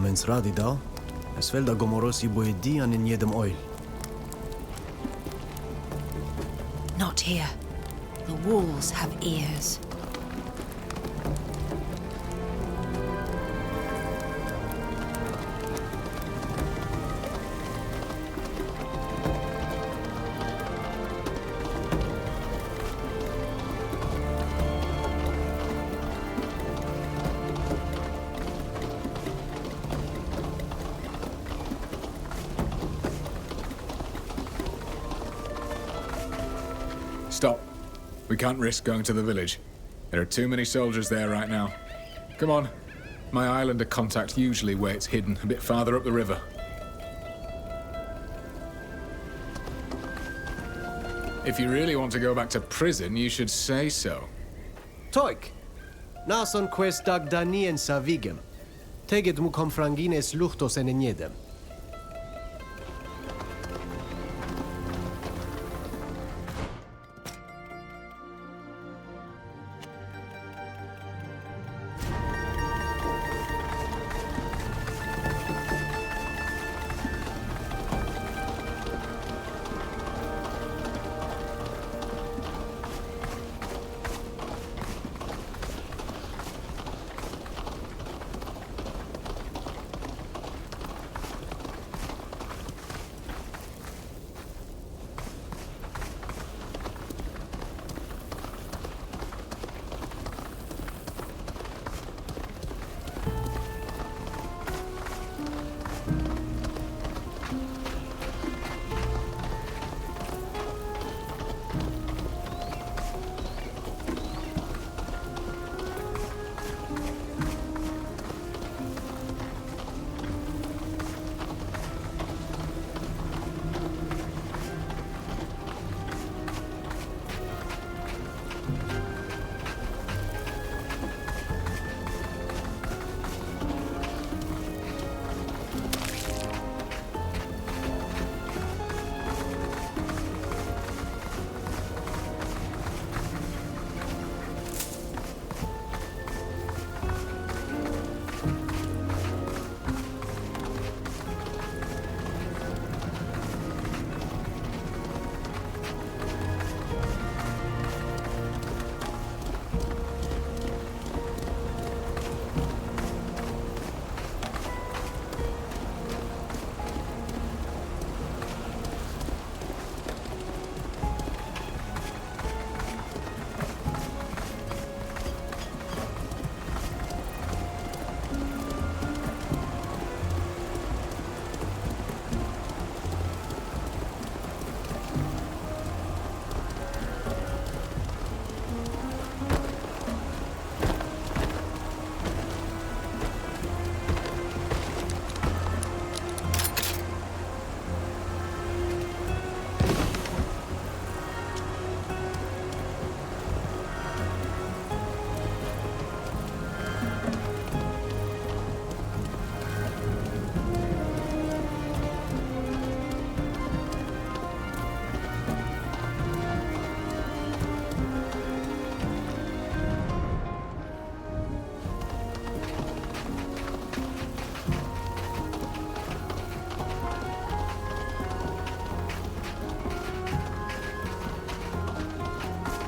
mens radida, es fel da gomorosi boedi an in jedem oil. Not here. The walls have ears. Stop. We can't risk going to the village. There are too many soldiers there right now. Come on. My islander contact usually waits hidden a bit farther up the river. If you really want to go back to prison, you should say so. Toik! Nason quest dag danien savigem. Teget mu confrangines luchtos en jedem.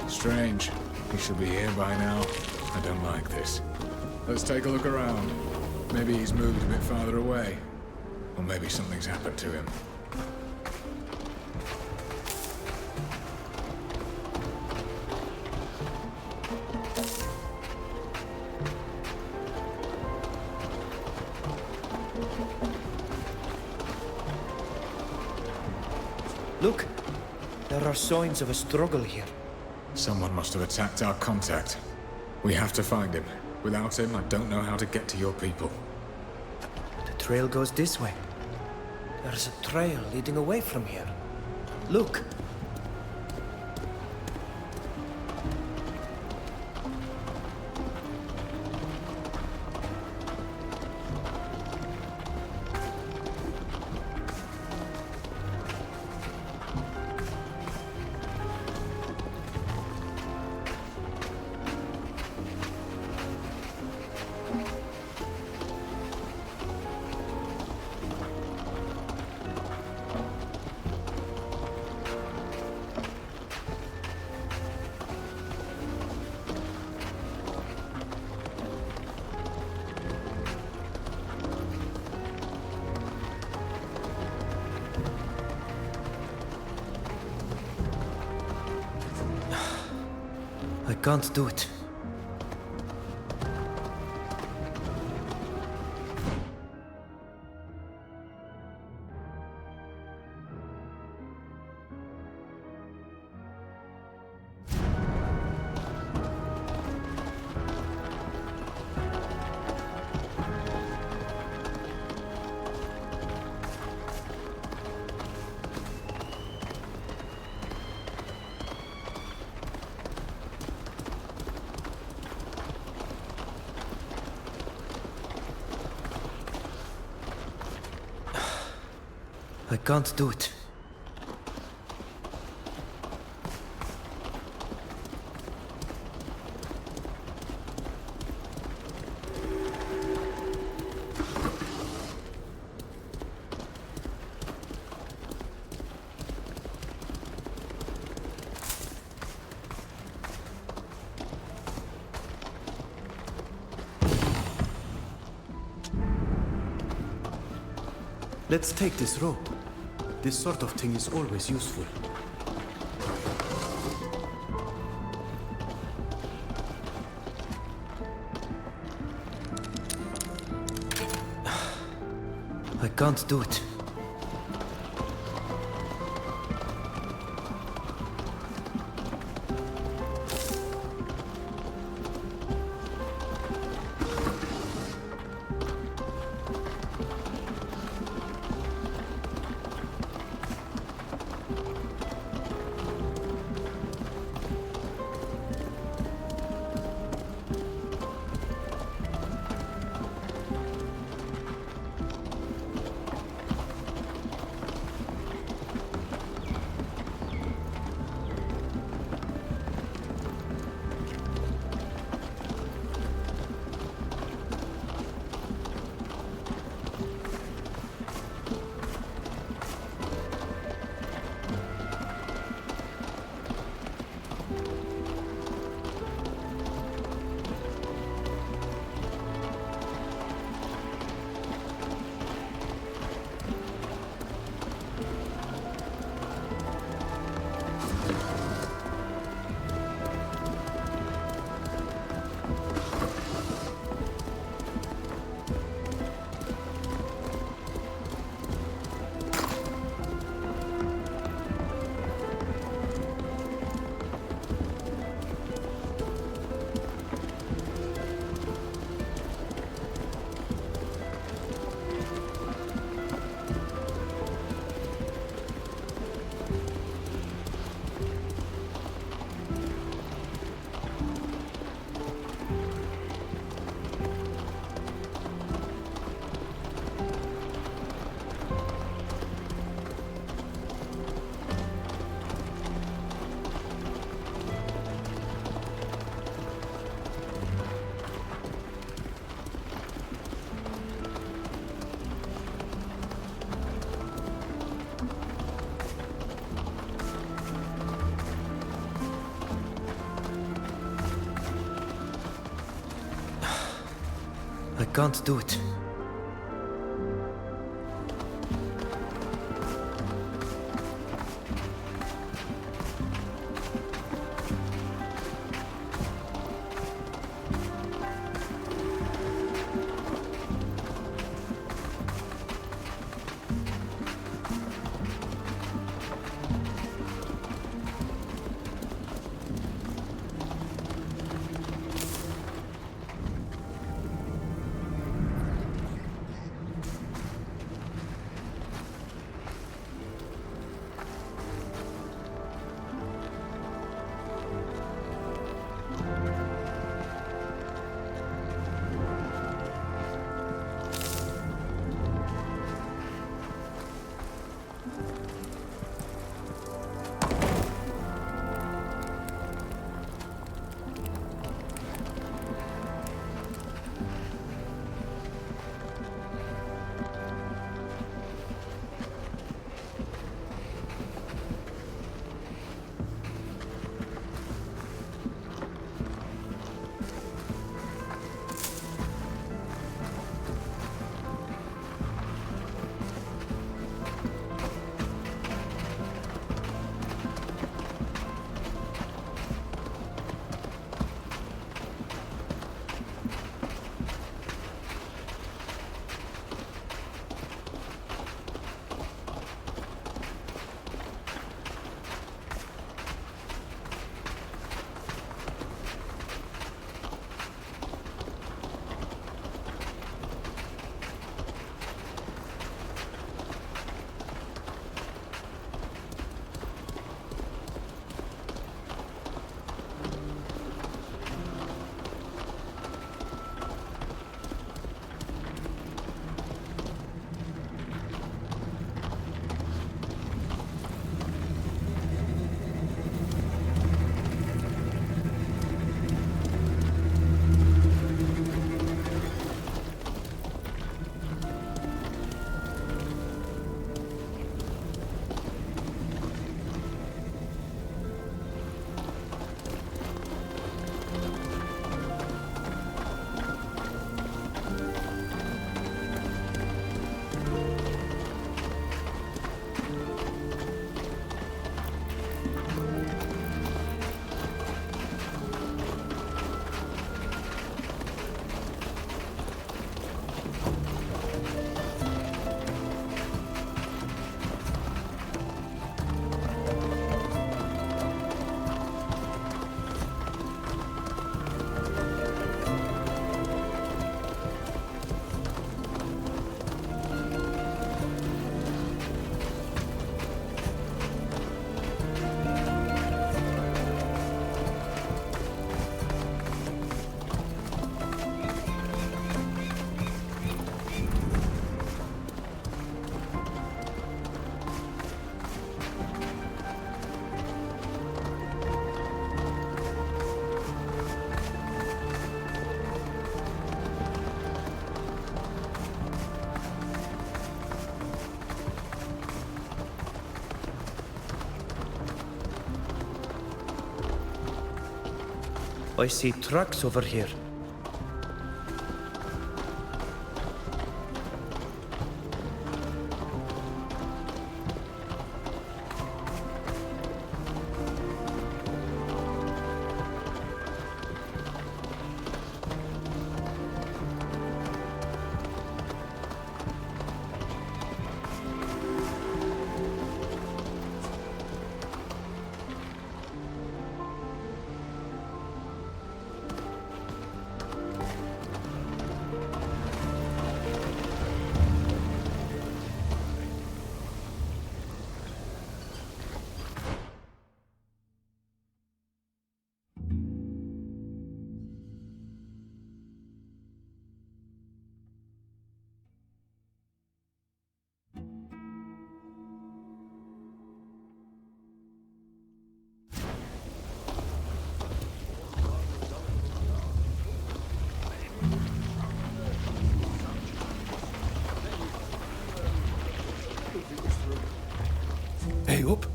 Strange. He should be here by now. I don't like this. Let's take a look around. Maybe he's moved a bit farther away. Or maybe something's happened to him. Look, there are signs of a struggle here. Someone must have attacked our contact. We have to find him. Without him, I don't know how to get to your people. The trail goes this way. There's a trail leading away from here. Look. I can't do it. I can't do it. Let's take this rope. This sort of thing is always useful. I can't do it. I can't do it. I see trucks over here. Hey up.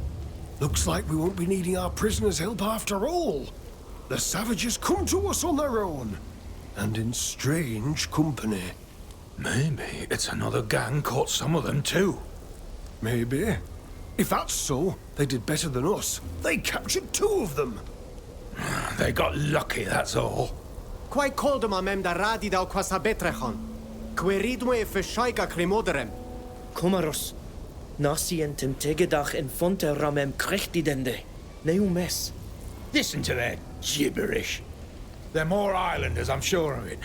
Looks like we won't be needing our prisoners' help after all. The savages come to us on their own. And in strange company. Maybe it's another gang caught some of them too. Maybe. If that's so, they did better than us. They captured 2 of them. They got lucky, that's all. Quai coldum amem da radi dau quasa betrechon. Queridme e feshaiga cremoderem. Comaros. Nasientem tegedach in fonte ramem crechtidende. Neumes. Listen to their gibberish. They're more islanders, I'm sure of it.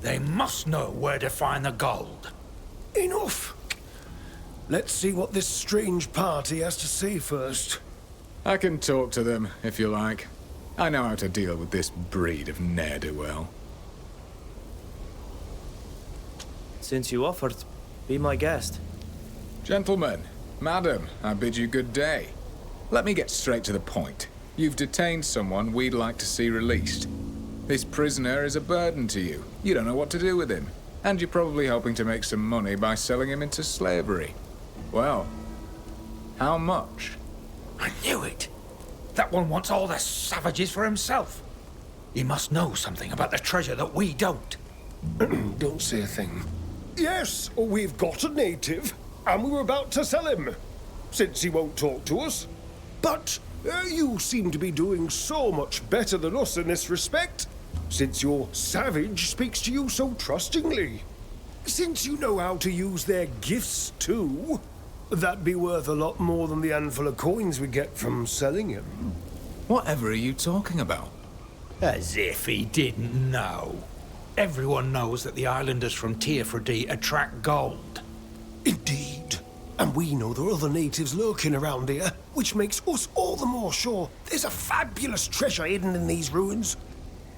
They must know where to find the gold. Enough. Let's see what this strange party has to say first. I can talk to them, if you like. I know how to deal with this breed of ne'er-do-well. Since you offered, be my guest. Gentlemen, madam, I bid you good day. Let me get straight to the point. You've detained someone we'd like to see released. This prisoner is a burden to you. You don't know what to do with him. And you're probably hoping to make some money by selling him into slavery. Well, how much? I knew it. That one wants all the savages for himself. He must know something about the treasure that we don't. Don't say a thing. Yes, we've got a native, and we were about to sell him, since he won't talk to us. But you seem to be doing so much better than us in this respect, since your savage speaks to you so trustingly. Since you know how to use their gifts too, that'd be worth a lot more than the handful of coins we get from selling him. Whatever are you talking about? As if he didn't know. Everyone knows that the islanders from Ep.3 attract gold. Indeed. And we know there are other natives lurking around here, which makes us all the more sure there's a fabulous treasure hidden in these ruins.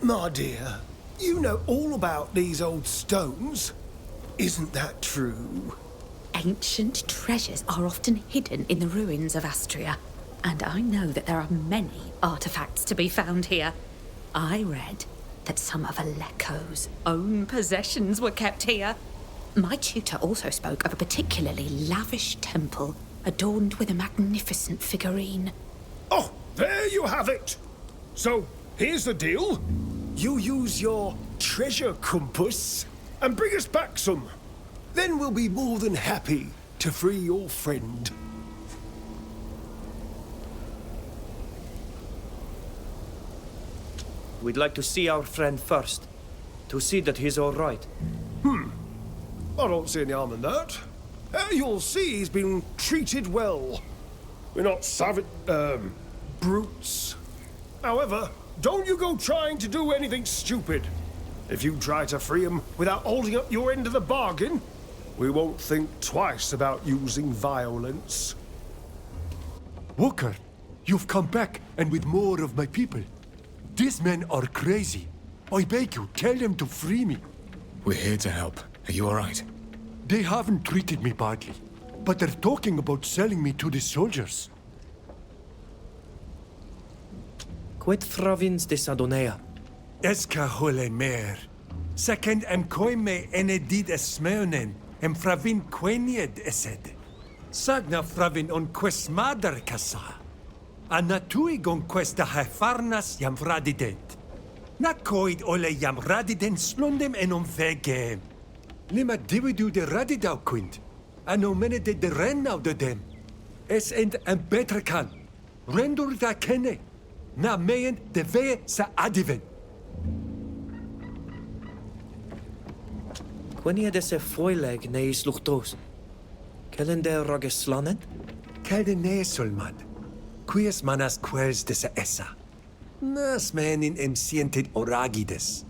My dear, you know all about these old stones. Isn't that true? Ancient treasures are often hidden in the ruins of Astria, and I know that there are many artifacts to be found here. I read that some of Aleko's own possessions were kept here. My tutor also spoke of a particularly lavish temple adorned with a magnificent figurine. Oh, there you have it! So, here's the deal. You use your treasure compass and bring us back some. Then we'll be more than happy to free your friend. We'd like to see our friend first, to see that he's all right. I don't see any harm in that. You'll see he's been treated well. We're not savage, brutes. However, don't you go trying to do anything stupid. If you try to free him without holding up your end of the bargain, we won't think twice about using violence. Walker, you've come back, and with more of my people. These men are crazy. I beg you, tell them to free me. We're here to help. Are you all right? They haven't treated me badly, but they're talking about selling me to the soldiers. Quid fravins de Sadonea? Eska hole mer. Second em koime enedid esmeonen, em fravin quenied esed. Sagna fravin on quest madar casa. Anatui gon questa hefarnas jam fradidet. Nakoid ole jam radiden slondem en omvegem. Lima dividu de radidau quint. Ano mene de rennau de dem. Es end en beter kan. Rendur da kenne. Na meien de vee sa adiven. Wanneer desse foileg neis luchtos? Kellen de rogeslanen? Kelde neesulman. Quies manas quels dessa essa. Nas menin em sientit oragides.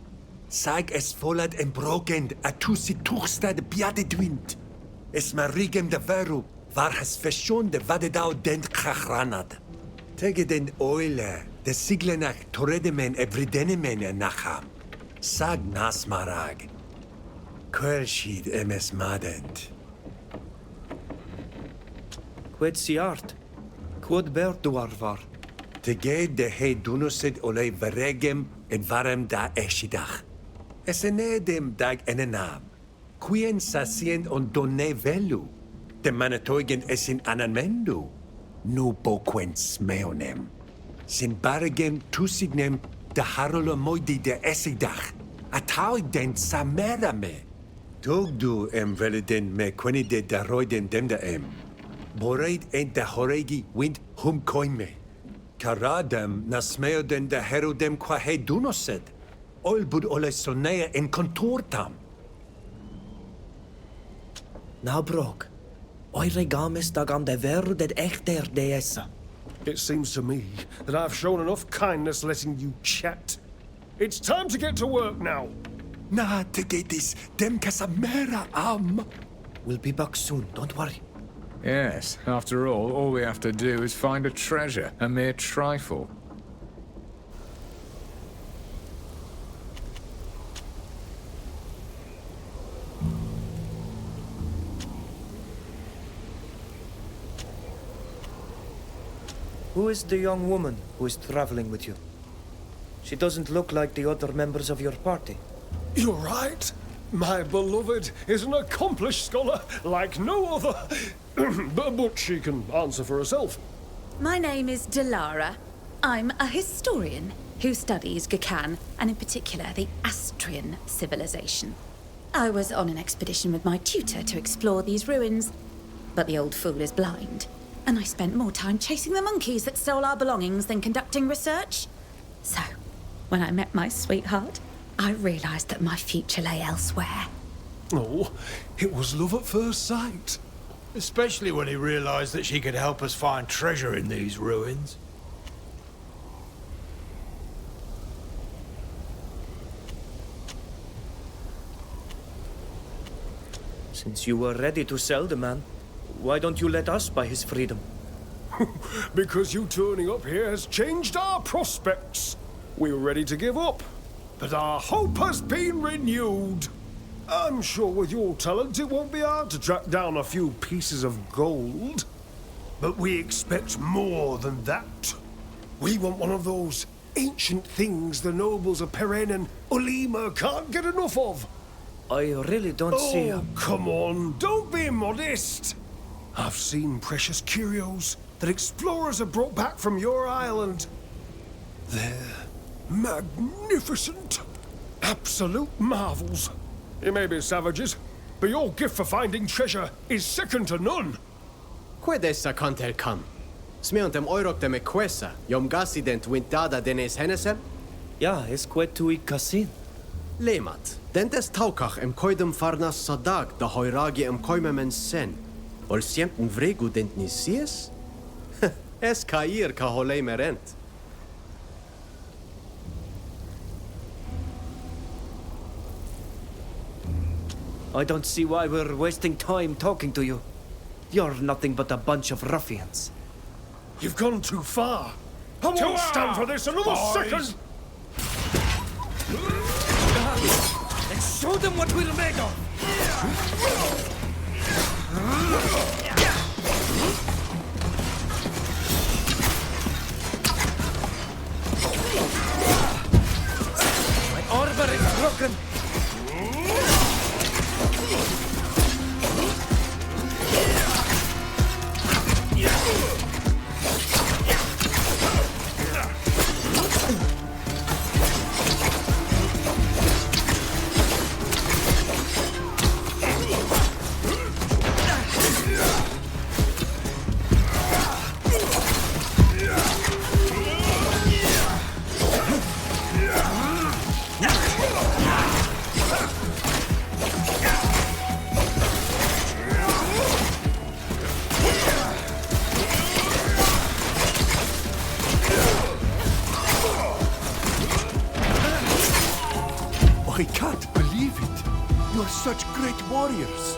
Sag es volad em brokend a tusi tuchstad biadedwint. Es marigem de veru, var has feshon de vadedau dent krachranad. Tege den oile, de siglenach toredemen evridenemen nacham. Sag nas marag. Quelshid emes madent. Quid siart? Quod ber duar var? Tege de he dunusid ole veregem en varem da eshidach. Es enedem dag enenam. Quien sasient on donne velu. De manatoigen esin anamendu. Nu boquen smeonem. Sin barigem tusignem de harolo moidi de esidach. Atau den samerame. Togdu em veliden me quenide da roiden dem da em. Boreid en da horegi wind hum koime. Karadem nasmeoden da herodem qua he dunosed. Olbud ole sonea en contortam. Nou brok. Oire gamis dagam de veru det echter deessa. It seems to me that I've shown enough kindness letting you chat. It's time to get to work now. Na tegetis dem casamera am. We'll be back soon, don't worry. Yes, after all we have to do is find a treasure, a mere trifle. Who is the young woman who is traveling with you? She doesn't look like the other members of your party. You're right. My beloved is an accomplished scholar like no other. But she can answer for herself. My name is Delara. I'm a historian who studies Ghakan, and in particular the Astrian civilization. I was on an expedition with my tutor to explore these ruins, but the old fool is blind, and I spent more time chasing the monkeys that stole our belongings than conducting research. So, when I met my sweetheart, I realized that my future lay elsewhere. Oh, it was love at first sight. Especially when he realized that she could help us find treasure in these ruins. Since you were ready to sell the man, why don't you let us buy his freedom? Because you turning up here has changed our prospects. We were ready to give up, but our hope has been renewed. I'm sure with your talent it won't be hard to track down a few pieces of gold. But we expect more than that. We want one of those ancient things the nobles of Peren and Ulima can't get enough of. I really don't see... Oh, come on, don't be modest. I've seen precious curios that explorers have brought back from your island. They're magnificent. Absolute marvels. You may be savages, but your gift for finding treasure is second to none. Quedessa canter kam. Smeontem oirokte me quessa, yom gassident wintada denes henesem? Ja, es quet tui casin. Lemat, dentes taukach em koidem farnas sadag da hoiragi em koimemen sen. Ol siemten vregu dent nisies? Es cair ca holei merent. I don't see why we're wasting time talking to you. You're nothing but a bunch of ruffians. You've gone too far. I won't stand for this another second. Let's show them what we're made of! My armor is broken! I can't believe it. You're such great warriors.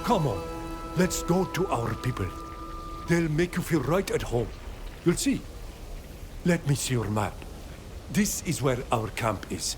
Come on, let's go to our people. They'll make you feel right at home. You'll see. Let me see your map. This is where our camp is.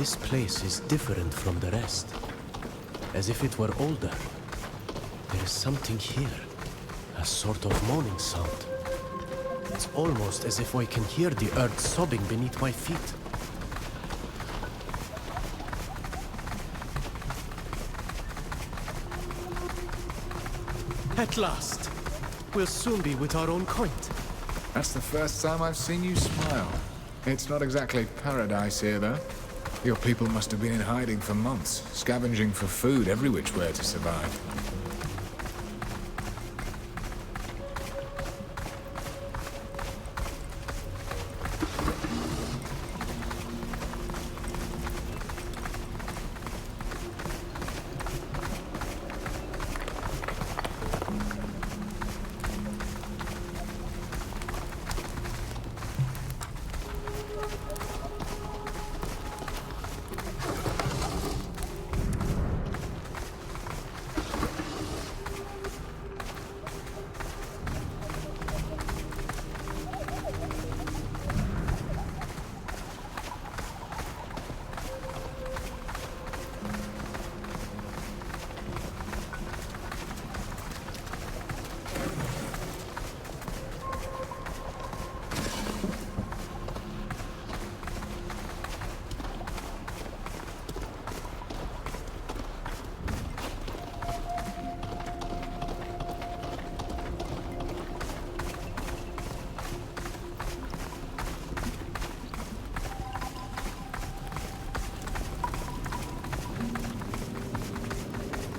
This place is different from the rest. As if it were older. There is something here. A sort of moaning sound. It's almost as if I can hear the earth sobbing beneath my feet. At last! We'll soon be with our own kind. That's the first time I've seen you smile. It's not exactly paradise here, though. Your people must have been in hiding for months, scavenging for food every which way to survive.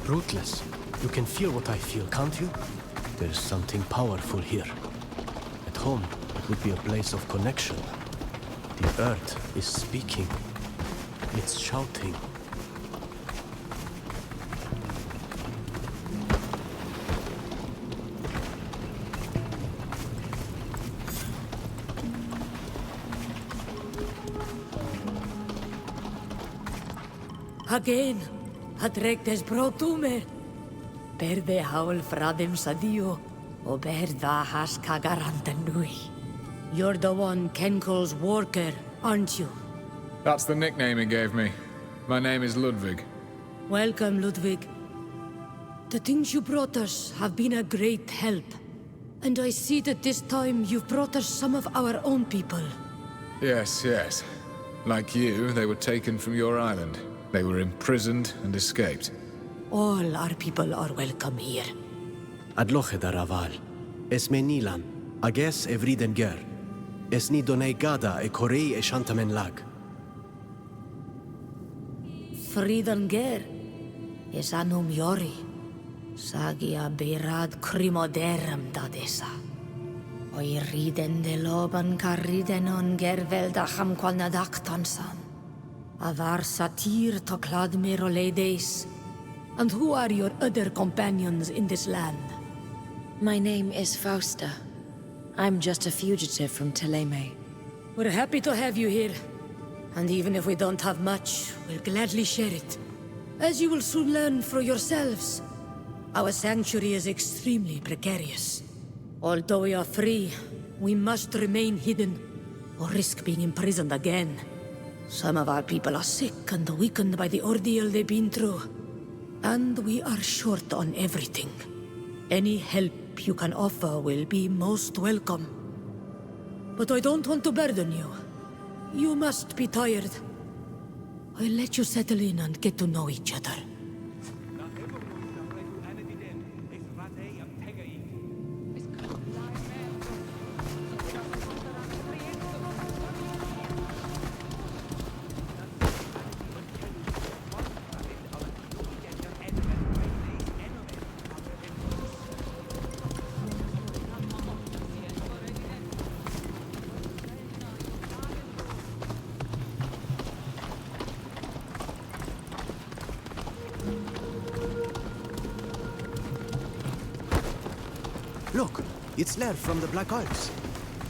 Rootless. You can feel what I feel, can't you? There's something powerful here. At home, it would be a place of connection. The earth is speaking. It's shouting. Again, adrectes protume. Perde haul fradem sadio, oberda has kagarantanui. You're the one Kenkol's worker, aren't you? That's the nickname he gave me. My name is Ludwig. Welcome, Ludwig. The things you brought us have been a great help. And I see that this time you've brought us some of our own people. Yes, yes. Like you, they were taken from your island. They were imprisoned and escaped. All our people are welcome here. Adloche daraval. Es menilan. Ages evriden ger. Es ni donei gada e korei e shantamen lag. Fridan ger. Es anum yori. Sagia berad crimoderem dadesa. Oi riden de loban carriden on gerveldacham qual nadaktansan. Avar satir toklad meroledes. And who are your other companions in this land? My name is Fausta. I'm just a fugitive from Teleme. We're happy to have you here. And even if we don't have much, we'll gladly share it. As you will soon learn for yourselves, our sanctuary is extremely precarious. Although we are free, we must remain hidden, or risk being imprisoned again. Some of our people are sick and weakened by the ordeal they've been through. And we are short on everything. Any help you can offer will be most welcome. But I don't want to burden you. You must be tired. I'll let you settle in and get to know each other. Look, it's Lair from the Black Isles.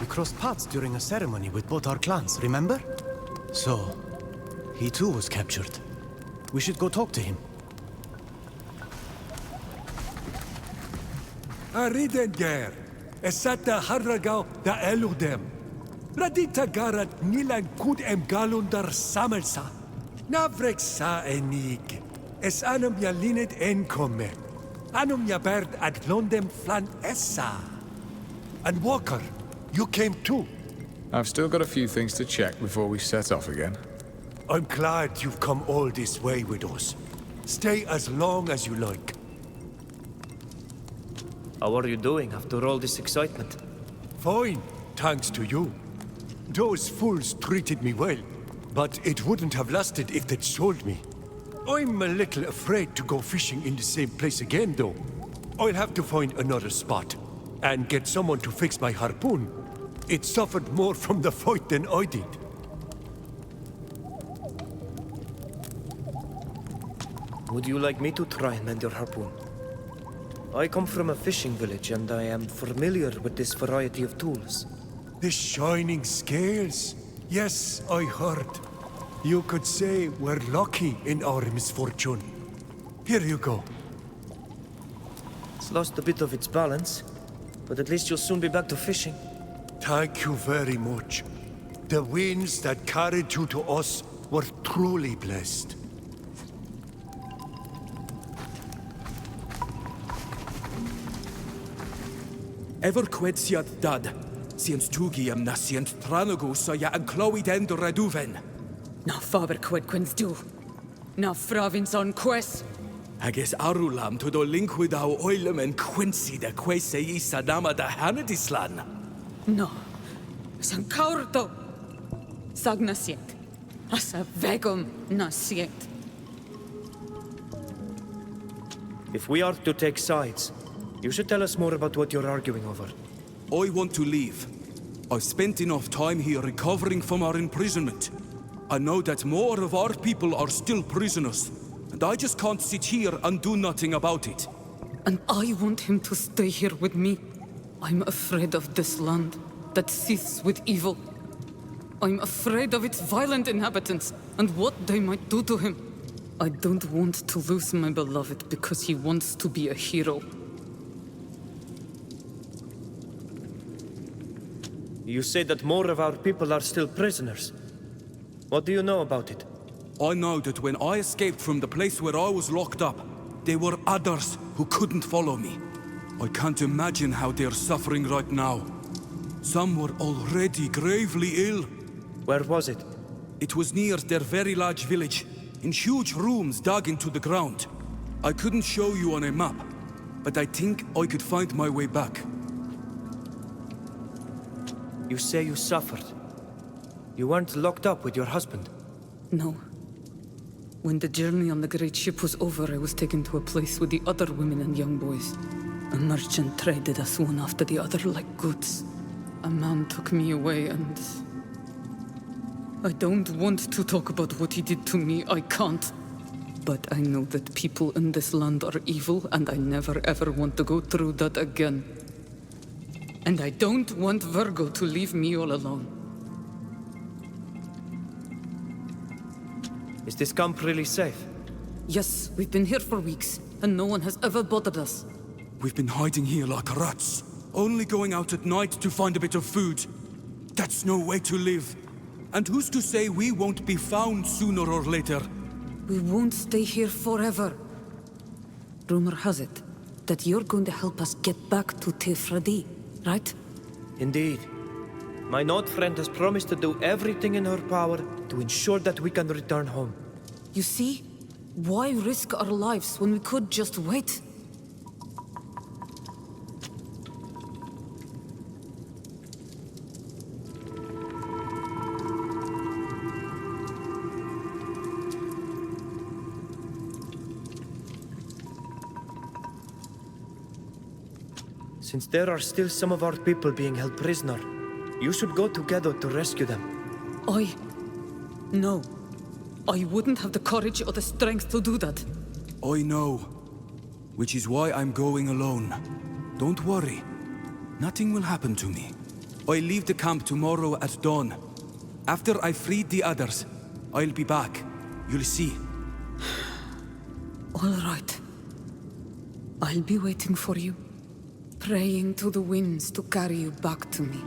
We crossed paths during a ceremony with both our clans, remember? So, he too was captured. We should go talk to him. Aridenger, esata harragau da eludem. Radita garat nilan kud em galundar samelsa. Navrek sa enig. Es anum ya linet encome. Anum ya berd ad londem flan essa. And Walker, you came too. I've still got a few things to check before we set off again. I'm glad you've come all this way with us. Stay as long as you like. How are you doing after all this excitement? Fine, thanks to you. Those fools treated me well, but it wouldn't have lasted if they'd sold me. I'm a little afraid to go fishing in the same place again, though. I'll have to find another spot, and get someone to fix my harpoon. It suffered more from the fight than I did. Would you like me to try and mend your harpoon? I come from a fishing village, and I am familiar with this variety of tools. The shining scales. Yes, I heard. You could say we're lucky in our misfortune. Here you go. It's lost a bit of its balance, but at least you'll soon be back to fishing. Thank you very much. The winds that carried you to us were truly blessed. Ever quetsiad dad, siens tugiam na sient tranagus ja an clywed end reduven. Na faber quid quins du. Na fravins on quest. Hages arulam to do linkwid au oilem en quincy de quese I sadama da hanadislan. No. San caurto. Sag na sient. Asa vegum na sient. If we are to take sides, you should tell us more about what you're arguing over. I want to leave. I've spent enough time here recovering from our imprisonment. I know that more of our people are still prisoners, and I just can't sit here and do nothing about it. And I want him to stay here with me. I'm afraid of this land that seethes with evil. I'm afraid of its violent inhabitants and what they might do to him. I don't want to lose my beloved because he wants to be a hero. You say that more of our people are still prisoners. What do you know about it? I know that when I escaped from the place where I was locked up, there were others who couldn't follow me. I can't imagine how they're suffering right now. Some were already gravely ill. Where was it? It was near their very large village, in huge rooms dug into the ground. I couldn't show you on a map, but I think I could find my way back. You say you suffered. You weren't locked up with your husband? No. When the journey on the great ship was over, I was taken to a place with the other women and young boys. A merchant traded us one after the other like goods. A man took me away and... I don't want to talk about what he did to me, I can't. But I know that people in this land are evil, and I never ever want to go through that again. And I don't want Virgo to leave me all alone. Is this camp really safe? Yes, we've been here for weeks, and no one has ever bothered us. We've been hiding here like rats, only going out at night to find a bit of food. That's no way to live. And who's to say we won't be found sooner or later? We won't stay here forever. Rumor has it that you're going to help us get back to Ep.3, right? Indeed. My Nord friend has promised to do everything in her power to ensure that we can return home. You see? Why risk our lives when we could just wait? Since there are still some of our people being held prisoner, you should go together to rescue them. No. I wouldn't have the courage or the strength to do that. I know. Which is why I'm going alone. Don't worry. Nothing will happen to me. I leave the camp tomorrow at dawn. After I've freed the others, I'll be back. You'll see. All right. I'll be waiting for you. Praying to the winds to carry you back to me.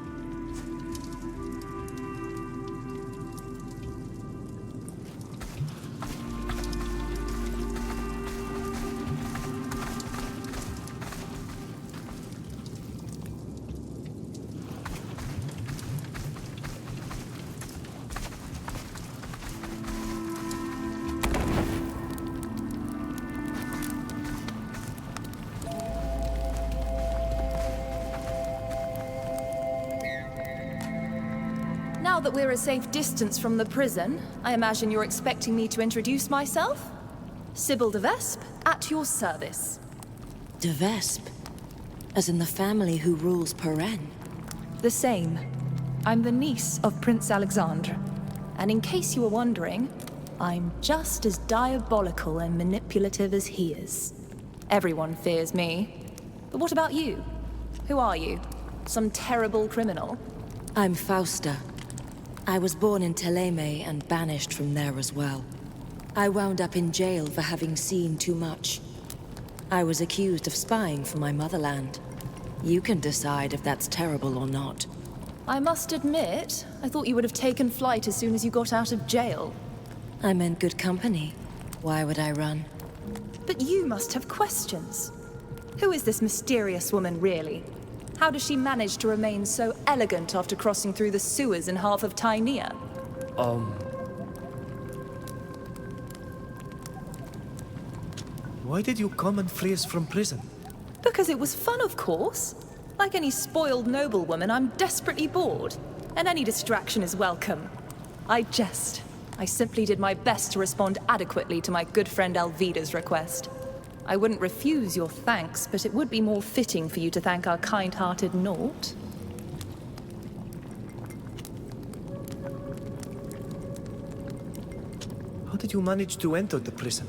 that we're a safe distance from the prison, I imagine you're expecting me to introduce myself? Sybil de Vespe, at your service. De Vespe? As in the family who rules Peren? The same. I'm the niece of Prince Alexandre. And in case you were wondering, I'm just as diabolical and manipulative as he is. Everyone fears me. But what about you? Who are you? Some terrible criminal? I'm Fausta. I was born in Teleme and banished from there as well. I wound up in jail for having seen too much. I was accused of spying for my motherland. You can decide if that's terrible or not. I must admit, I thought you would have taken flight as soon as you got out of jail. I'm in good company. Why would I run? But you must have questions. Who is this mysterious woman, really? How does she manage to remain so elegant after crossing through the sewers in half of Tainea? Why did you come and free us from prison? Because it was fun, of course. Like any spoiled noblewoman, I'm desperately bored, and any distraction is welcome. I jest. I simply did my best to respond adequately to my good friend Alvida's request. I wouldn't refuse your thanks, but it would be more fitting for you to thank our kind-hearted Nort. How did you manage to enter the prison?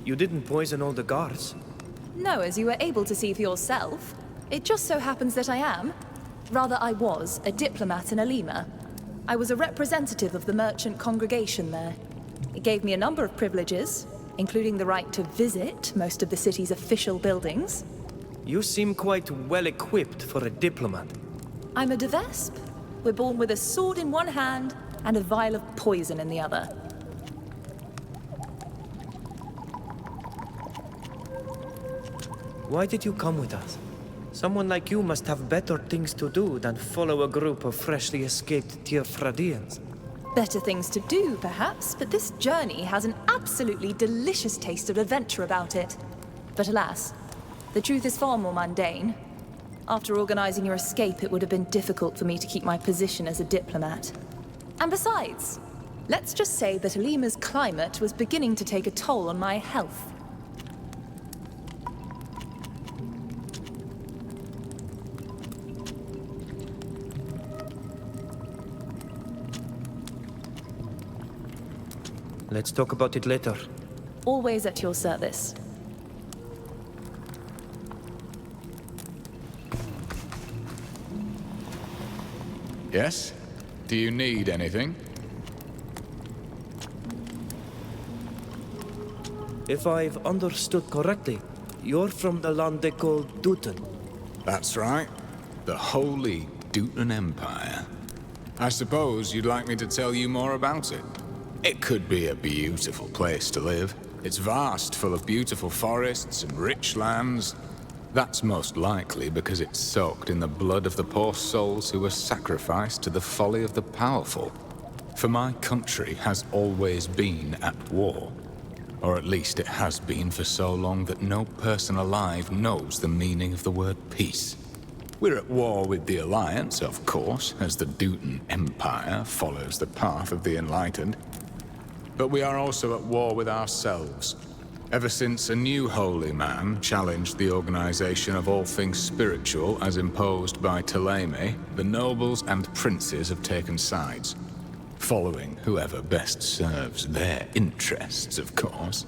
You didn't poison all the guards. No, as you were able to see for yourself. It just so happens that I was, a diplomat in Alima. I was a representative of the merchant congregation there. It gave me a number of privileges, including the right to visit most of the city's official buildings. You seem quite well equipped for a diplomat. I'm a de Vespe. We're born with a sword in one hand and a vial of poison in the other. Why did you come with us? Someone like you must have better things to do than follow a group of freshly escaped Teofradians. Better things to do, perhaps, but this journey has an absolutely delicious taste of adventure about it. But alas, the truth is far more mundane. After organizing your escape, it would have been difficult for me to keep my position as a diplomat. And besides, let's just say that Alima's climate was beginning to take a toll on my health. Let's talk about it later. Always at your service. Yes? Do you need anything? If I've understood correctly, you're from the land they call Dutton. That's right. The Holy Dutton Empire. I suppose you'd like me to tell you more about it. It could be a beautiful place to live. It's vast, full of beautiful forests and rich lands. That's most likely because it's soaked in the blood of the poor souls who were sacrificed to the folly of the powerful. For my country has always been at war. Or at least it has been for so long that no person alive knows the meaning of the word peace. We're at war with the Alliance, of course, as the Dutton Empire follows the path of the enlightened. But we are also at war with ourselves. Ever since a new holy man challenged the organization of all things spiritual as imposed by Teleme, the nobles and princes have taken sides, following whoever best serves their interests, of course.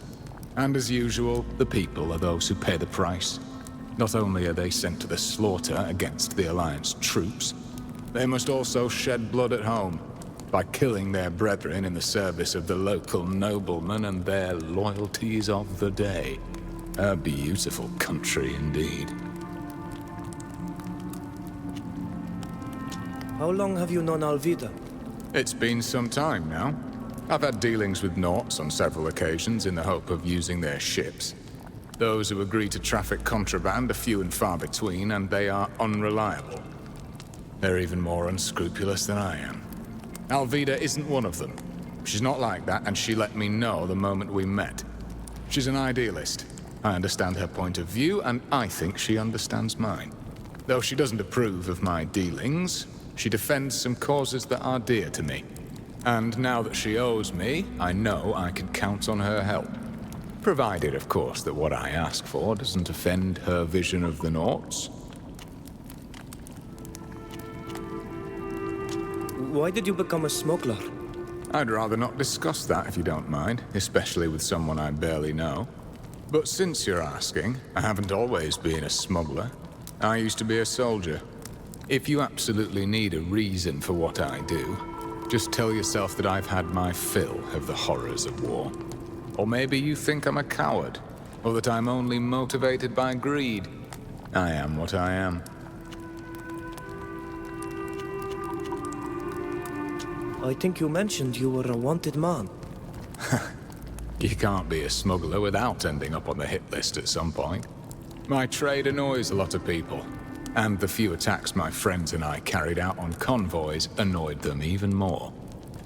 And as usual, the people are those who pay the price. Not only are they sent to the slaughter against the Alliance troops, they must also shed blood at home, by killing their brethren in the service of the local noblemen and their loyalties of the day. A beautiful country indeed. How long have you known Alvida? It's been some time now. I've had dealings with Norts on several occasions in the hope of using their ships. Those who agree to traffic contraband are few and far between, and they are unreliable. They're even more unscrupulous than I am. Alvida isn't one of them. She's not like that, and she let me know the moment we met. She's an idealist. I understand her point of view, and I think she understands mine. Though she doesn't approve of my dealings, She defends some causes that are dear to me. And now that she owes me, I know I can count on her help. Provided, of course, that what I ask for doesn't offend her vision of the Naughts. Why did you become a smuggler? I'd rather not discuss that if you don't mind, especially with someone I barely know. But since you're asking, I haven't always been a smuggler. I used to be a soldier. If you absolutely need a reason for what I do, just tell yourself that I've had my fill of the horrors of war. Or maybe you think I'm a coward, or that I'm only motivated by greed. I am what I am. I think you mentioned you were a wanted man. You can't be a smuggler without ending up on the hit list at some point. My trade annoys a lot of people, and the few attacks my friends and I carried out on convoys annoyed them even more.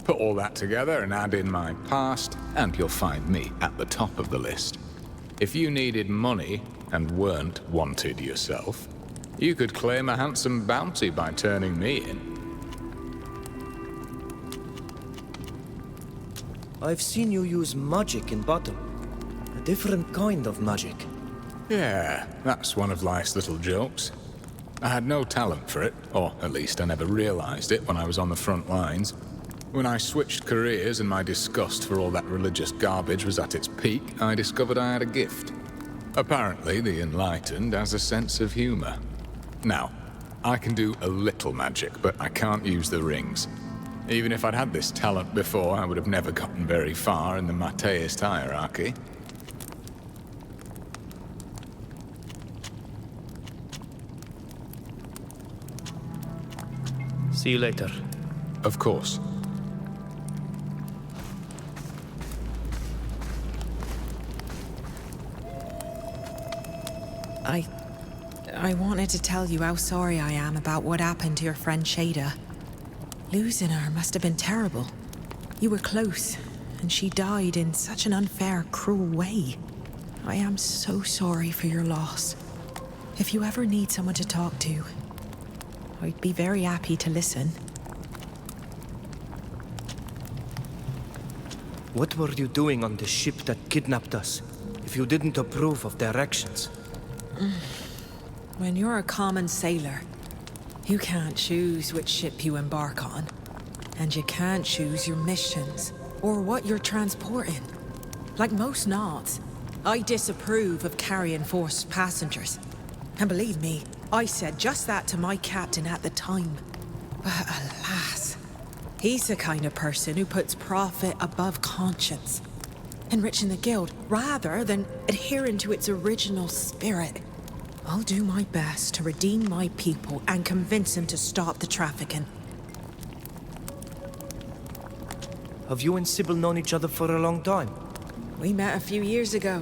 Put all that together and add in my past, and you'll find me at the top of the list. If you needed money and weren't wanted yourself, you could claim a handsome bounty by turning me in. I've seen you use magic in battle. A different kind of magic. Yeah, that's one of life's little jokes. I had no talent for it, or at least I never realized it when I was on the front lines. When I switched careers and my disgust for all that religious garbage was at its peak, I discovered I had a gift. Apparently, the enlightened has a sense of humor. Now, I can do a little magic, but I can't use the rings. Even if I'd had this talent before, I would have never gotten very far in the Mateist hierarchy. See you later. Of course. I wanted to tell you how sorry I am about what happened to your friend Shada. Losing her must have been terrible. You were close, and she died in such an unfair, cruel way. I am so sorry for your loss. If you ever need someone to talk to, I'd be very happy to listen. What were you doing on the ship that kidnapped us, if you didn't approve of their actions? When you're a common sailor, you can't choose which ship you embark on. And you can't choose your missions, or what you're transporting. Like most Naughts, I disapprove of carrying forced passengers. And believe me, I said just that to my captain at the time. But alas, he's the kind of person who puts profit above conscience, enriching the guild rather than adhering to its original spirit. I'll do my best to redeem my people and convince them to stop the trafficking. Have you and Sybil known each other for a long time? We met a few years ago,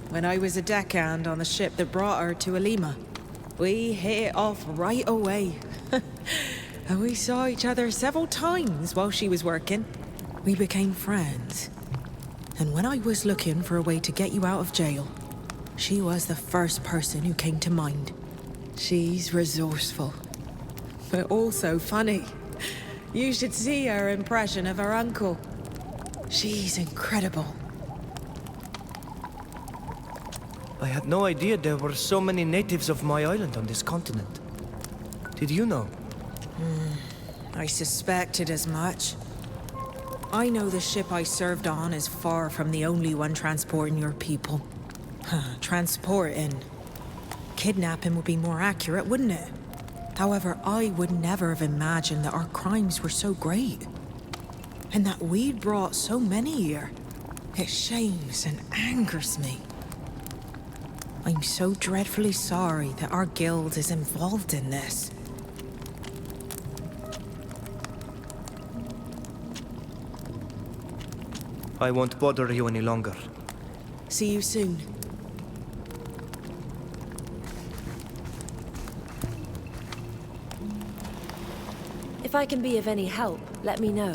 when I was a deckhand on the ship that brought her to Alima. We hit it off right away. And we saw each other several times while she was working. We became friends. And when I was looking for a way to get you out of jail, she was the first person who came to mind. She's resourceful, but also funny. You should see her impression of her uncle. She's incredible. I had no idea there were so many natives of my island on this continent. Did you know? I suspected as much. I know the ship I served on is far from the only one transporting your people. Transporting. Kidnapping would be more accurate, wouldn't it? However, I would never have imagined that our crimes were so great. And that we'd brought so many here. It shames and angers me. I'm so dreadfully sorry that our guild is involved in this. I won't bother you any longer. See you soon. If I can be of any help, let me know.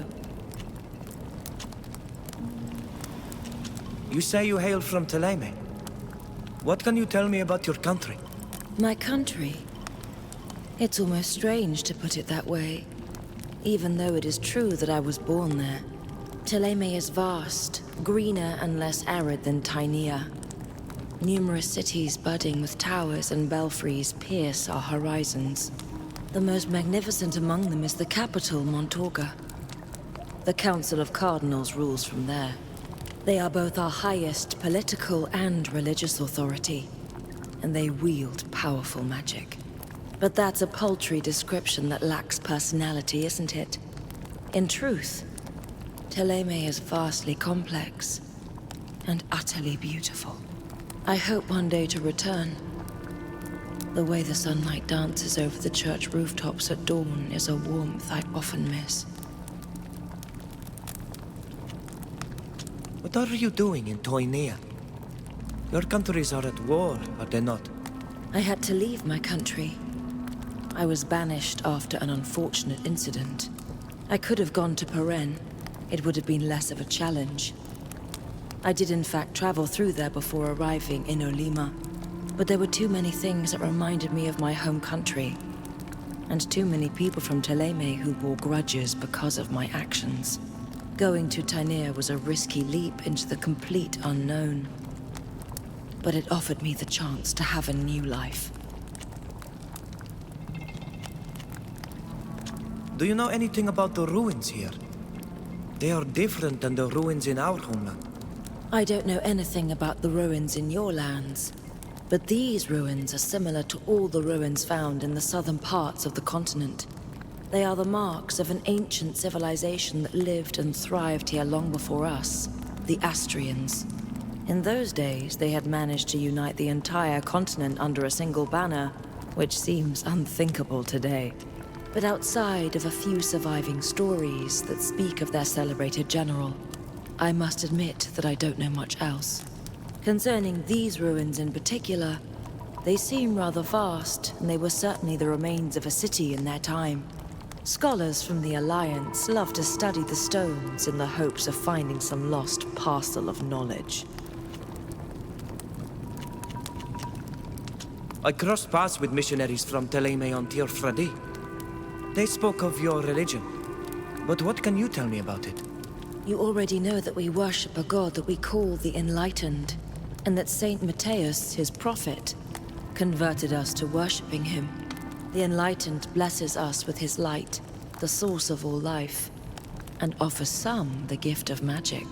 You say you hail from Thélème. What can you tell me about your country? My country? It's almost strange to put it that way, even though it is true that I was born there. Thélème is vast, greener and less arid than Tainea. Numerous cities budding with towers and belfries pierce our horizons. The most magnificent among them is the capital, Montorga. The Council of Cardinals rules from there. They are both our highest political and religious authority, and they wield powerful magic. But that's a paltry description that lacks personality, isn't it? In truth, Thélème is vastly complex and utterly beautiful. I hope one day to return. The way the sunlight dances over the church rooftops at dawn is a warmth I often miss. What are you doing in Tainea? Your countries are at war, are they not? I had to leave my country. I was banished after an unfortunate incident. I could have gone to Peren. It would have been less of a challenge. I did in fact travel through there before arriving in Olima, but there were too many things that reminded me of my home country, and too many people from Thélème who bore grudges because of my actions. Going to Tainea was a risky leap into the complete unknown, but it offered me the chance to have a new life. Do you know anything about the ruins here? They are different than the ruins in our homeland. I don't know anything about the ruins in your lands, but these ruins are similar to all the ruins found in the southern parts of the continent. They are the marks of an ancient civilization that lived and thrived here long before us, the Astrians. In those days, they had managed to unite the entire continent under a single banner, which seems unthinkable today. But outside of a few surviving stories that speak of their celebrated general, I must admit that I don't know much else. Concerning these ruins in particular, they seem rather vast, and they were certainly the remains of a city in their time. Scholars from the Alliance love to study the stones in the hopes of finding some lost parcel of knowledge. I crossed paths with missionaries from Thélème on Tir Fradi. They spoke of your religion, but what can you tell me about it? You already know that we worship a god that we call the Enlightened, and that Saint Matthias, his prophet, converted us to worshipping him. The Enlightened blesses us with his light, the source of all life, and offers some the gift of magic.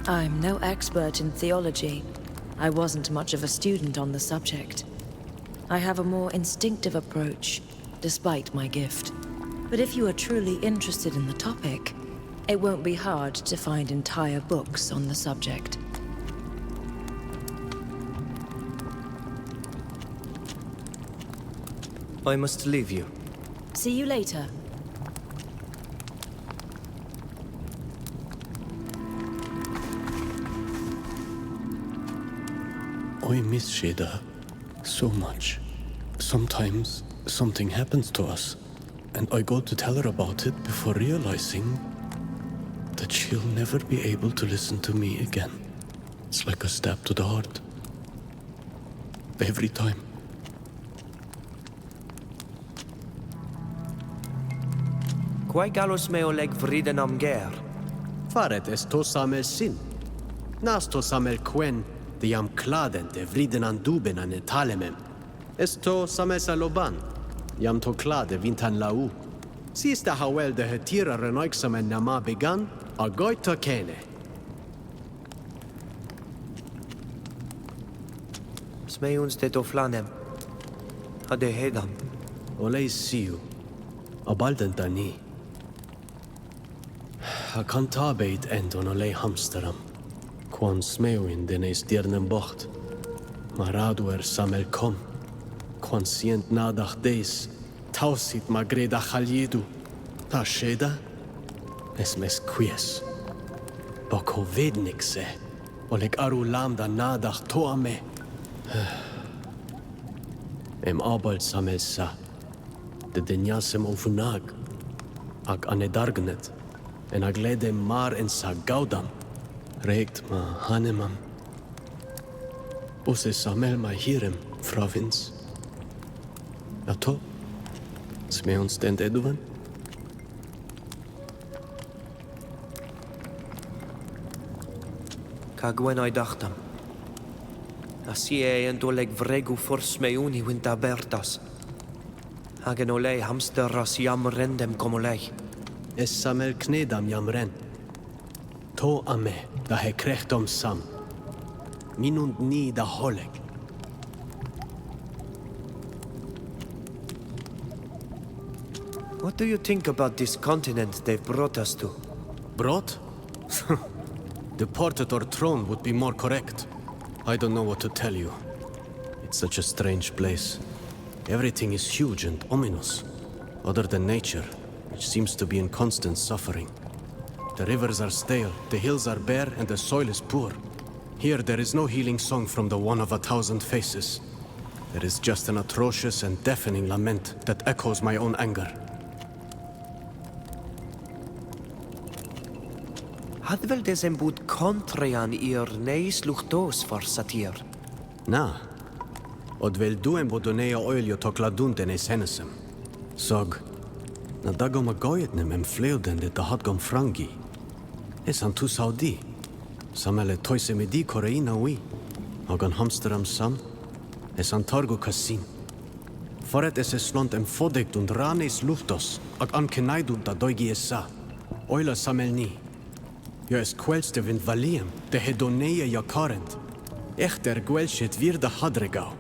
I'm no expert in theology. I wasn't much of a student on the subject. I have a more instinctive approach, despite my gift. But if you are truly interested in the topic, it won't be hard to find entire books on the subject. I must leave you. See you later. I miss Sheda so much. Sometimes something happens to us, and I go to tell her about it before realizing that she'll never be able to listen to me again. It's like a stab to the heart. Every time. Quai galos meo leg vriden am ger. Faret est to samel sin. Nas to samel quen de jam kladen de vriden an duben an etalemem. Est to samel saloban. Jam to klade vintan lau. Sista hawel de hetira renoiksam en nama began, a goita kene. Smeuns de to flanem. Hade hedam. Olei siu. A balden dani. A kantabeit endon olei hamsteram. Quan smeuin den eis diernem bocht. Maraduer samel kom. Quan sient nadach deis. Tausit magreda chaliedu. Ta sheda? Es mes quies. Boko vednikse. Oleg aru lamda nadach toame. Em abald samel sa. De denjasem ovunag. Ag anedargnet. En aglede mar en sa gaudam. Regt ma hanemam. Ose samel ma hirem, Fravins. Ja to? Sme ons den eduven? Cagwen I dachtam. Asi en doleg vregu fors me uni winta bertas. Hagen olei hamsterras jam rendem kom olei. Es samel knedam jam ren. To ame, da he krechtom sam. Minund ni da holeg. What do you think about this continent they've brought us to? Brought? Deported or thrown would be more correct. I don't know what to tell you. It's such a strange place. Everything is huge and ominous, other than nature, which seems to be in constant suffering. The rivers are stale, the hills are bare, and the soil is poor. Here there is no healing song from the one of 1,000 faces. There is just an atrocious and deafening lament that echoes my own anger. Had vel desem bud kontrian ir neis luchtos for satir? Na, od vel duem bodonea oilio tokladunten es hennesem. Sog, na dagom agoyetnem em fleudende da hadgom frangi. Es an tu saudi. Samele toise medi koreina ui. Agan hamsteram sam. Es an targo kassin. Foret es slont em fodekt und ranes luchtos. Ag an kenaidun da doigi essa. Oila samelni. Jo es kwelste vind valiem, de hedoneia ja karent. Echter gwelshit vir da hadregau.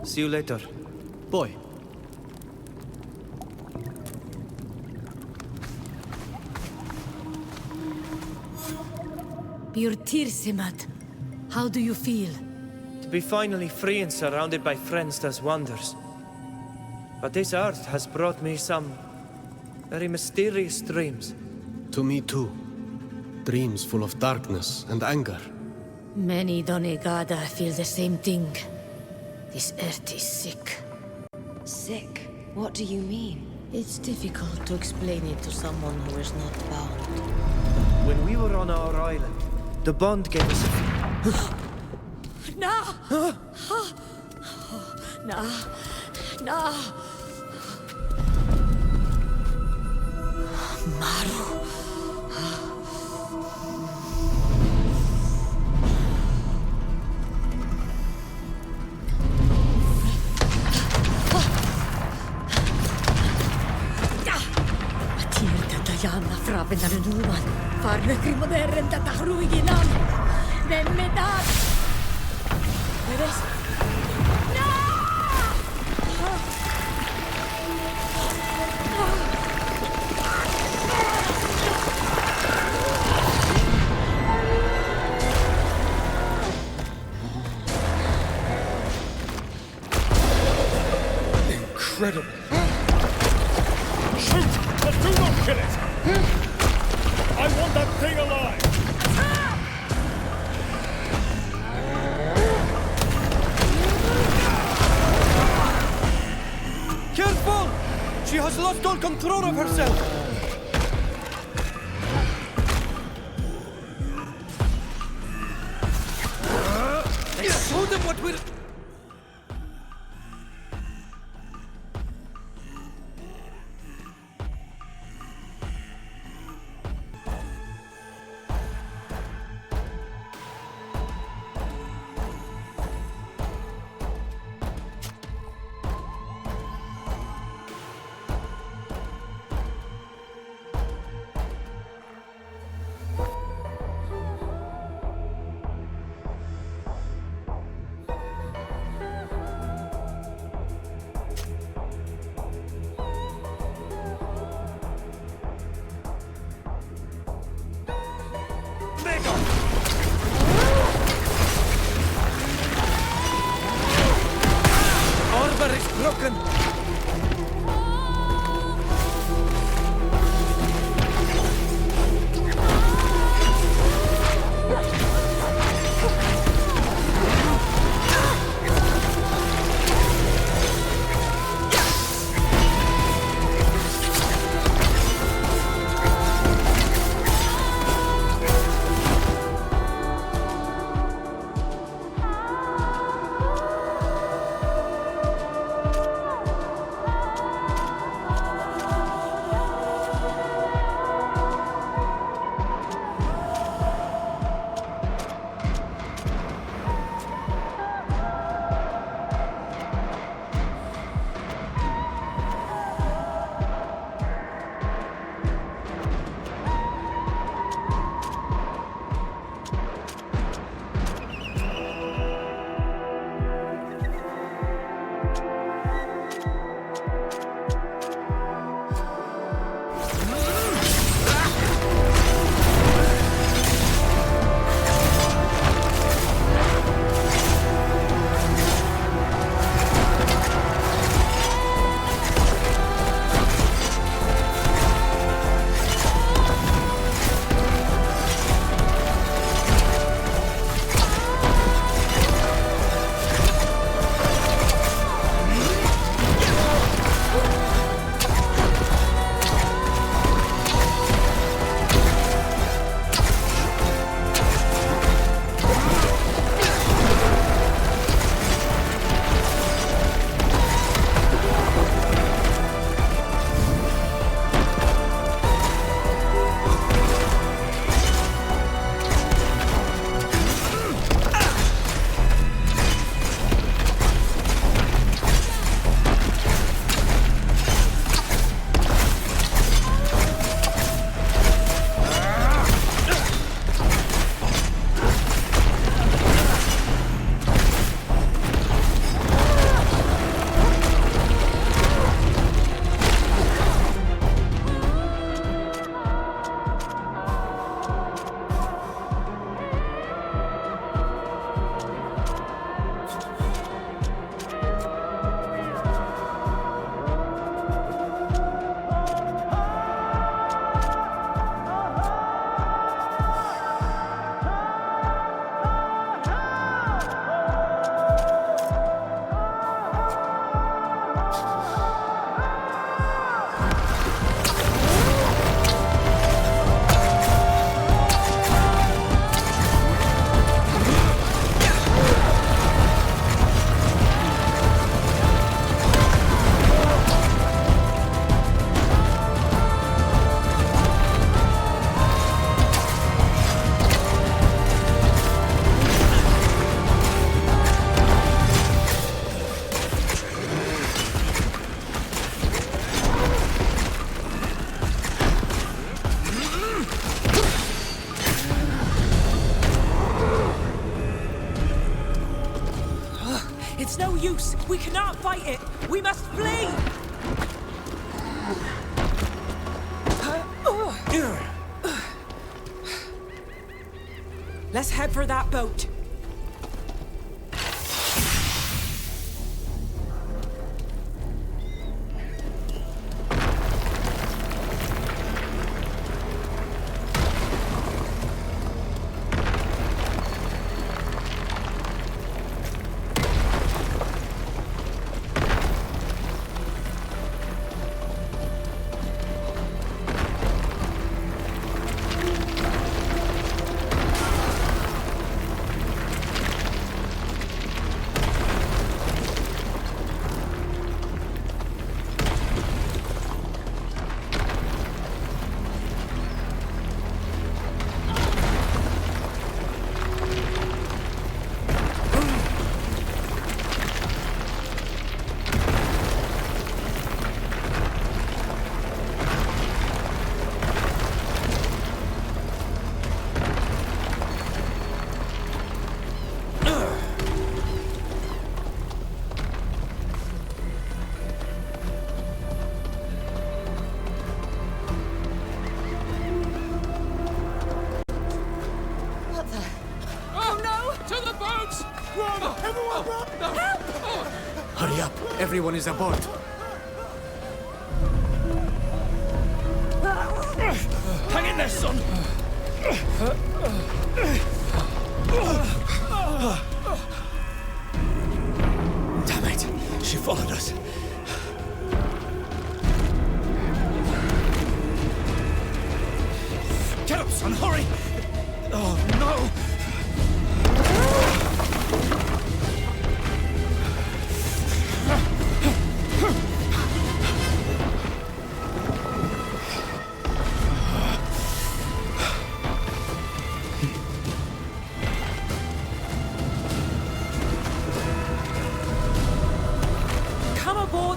See you later. Boy. Bjortirsimat, how do you feel? To be finally free and surrounded by friends does wonders. But this earth has brought me some very mysterious dreams. To me too. Dreams full of darkness and anger. Many Donegada feel the same thing. This earth is sick. Sick? What do you mean? It's difficult to explain it to someone who is not bound. When we were on our island, the bond gave us No! No! No! Maru! Jana fraven ar yn rwan. Farn y grimoder yn datahruig i nam. Nemmedad! Eres... No! Incredible. Shoot! But do not kill it! I want that thing alive! Careful! She has lost all control of herself! Show them what we're... Arbor is broken! It's no use. We cannot fight it. We must flee! Let's head for that boat. Hurry up! Everyone is aboard! Hang in there, son! Damn it! She followed us. Get up, son! Hurry! Oh, no!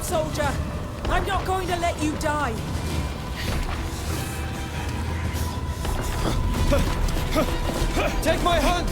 Soldier, I'm not going to let you die. Take my hand!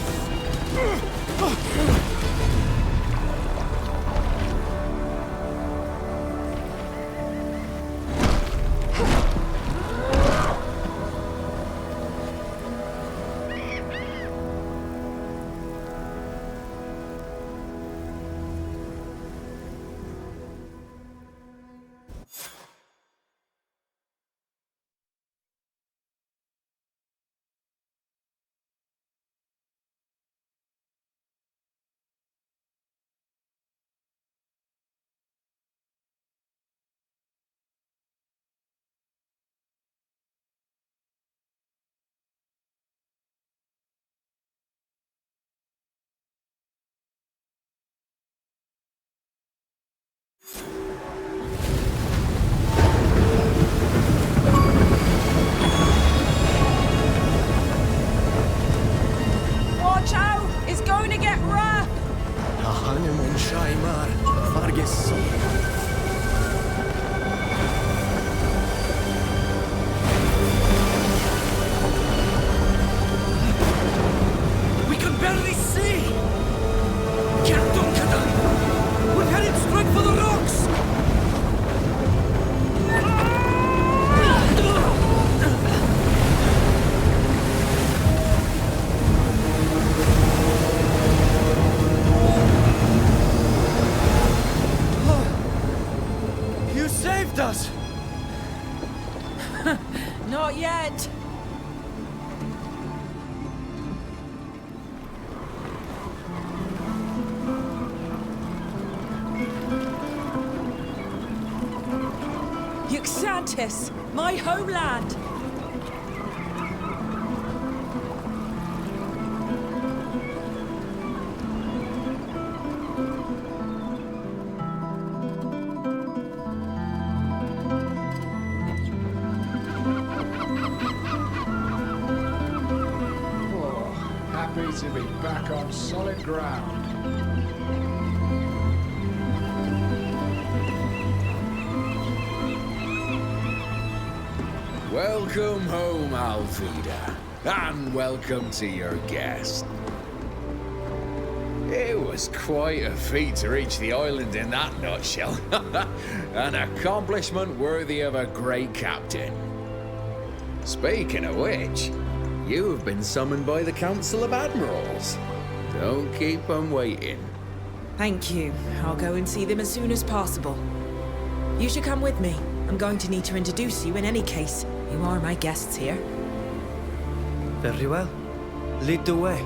Watch out! It's going to get rough! Hahanem und Shaimar, Farges. We can barely see! We're headed straight for the rocks! You saved us! Not yet. Yuxantis, my homeland! Happy to be back on solid ground. Welcome home, Alfreda, and welcome to your guest. It was quite a feat to reach the island in that nutshell. An accomplishment worthy of a great captain. Speaking of which, you have been summoned by the Council of Admirals. Don't keep them waiting. Thank you. I'll go and see them as soon as possible. You should come with me. I'm going to need to introduce you in any case. You are my guests here. Very well. Lead the way.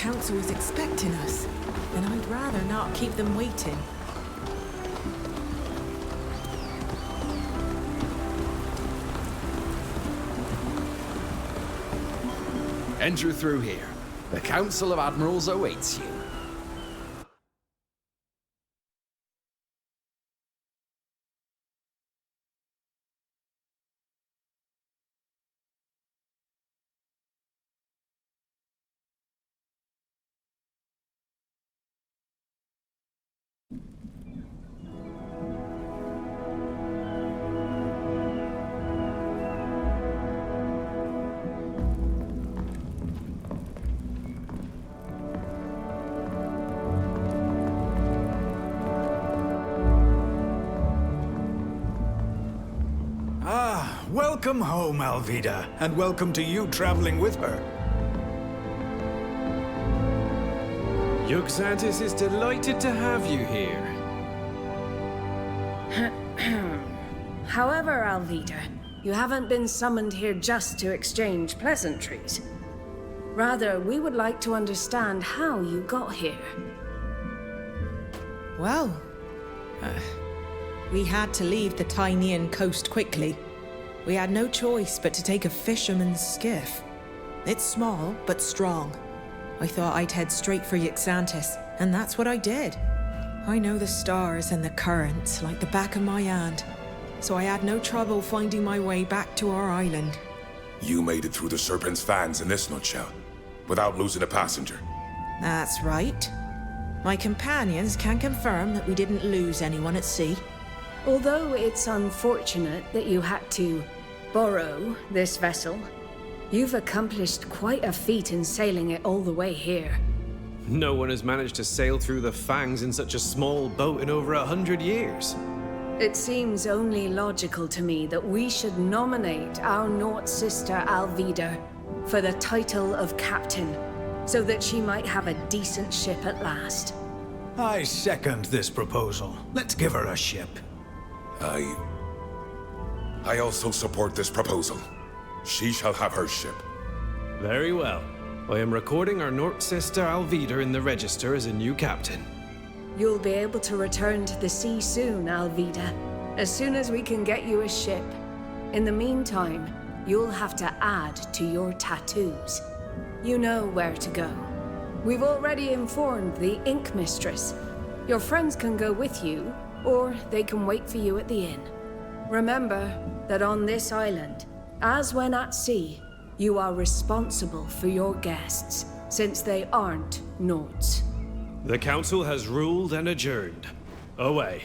council is expecting us, and I'd rather not keep them waiting. Enter through here. The Council of Admirals awaits you. Welcome home, Alvida, and welcome to you traveling with her. Xantis is delighted to have you here. However, Alvida, you haven't been summoned here just to exchange pleasantries. Rather, we would like to understand how you got here. Well, we had to leave the Tynean coast quickly. We had no choice but to take a fisherman's skiff. It's small, but strong. I thought I'd head straight for Xantis, and that's what I did. I know the stars and the currents like the back of my hand, so I had no trouble finding my way back to our island. You made it through the Serpent's fans in this nutshell, without losing a passenger. That's right. My companions can confirm that we didn't lose anyone at sea. Although it's unfortunate that you had to borrow this vessel, you've accomplished quite a feat in sailing it all the way here. No one has managed to sail through the Fangs in such a small boat in over 100 years. It seems only logical to me that we should nominate our Nort sister Alvida for the title of captain, so that she might have a decent ship at last. I second this proposal. Let's give her a ship. I also support this proposal. She shall have her ship. Very well. I am recording our Nort sister Alvida in the register as a new captain. You'll be able to return to the sea soon, Alvida, as soon as we can get you a ship. In the meantime, you'll have to add to your tattoos. You know where to go. We've already informed the Ink Mistress. Your friends can go with you, or they can wait for you at the inn. Remember that on this island, as when at sea, you are responsible for your guests, since they aren't Norts. The council has ruled and adjourned. Away.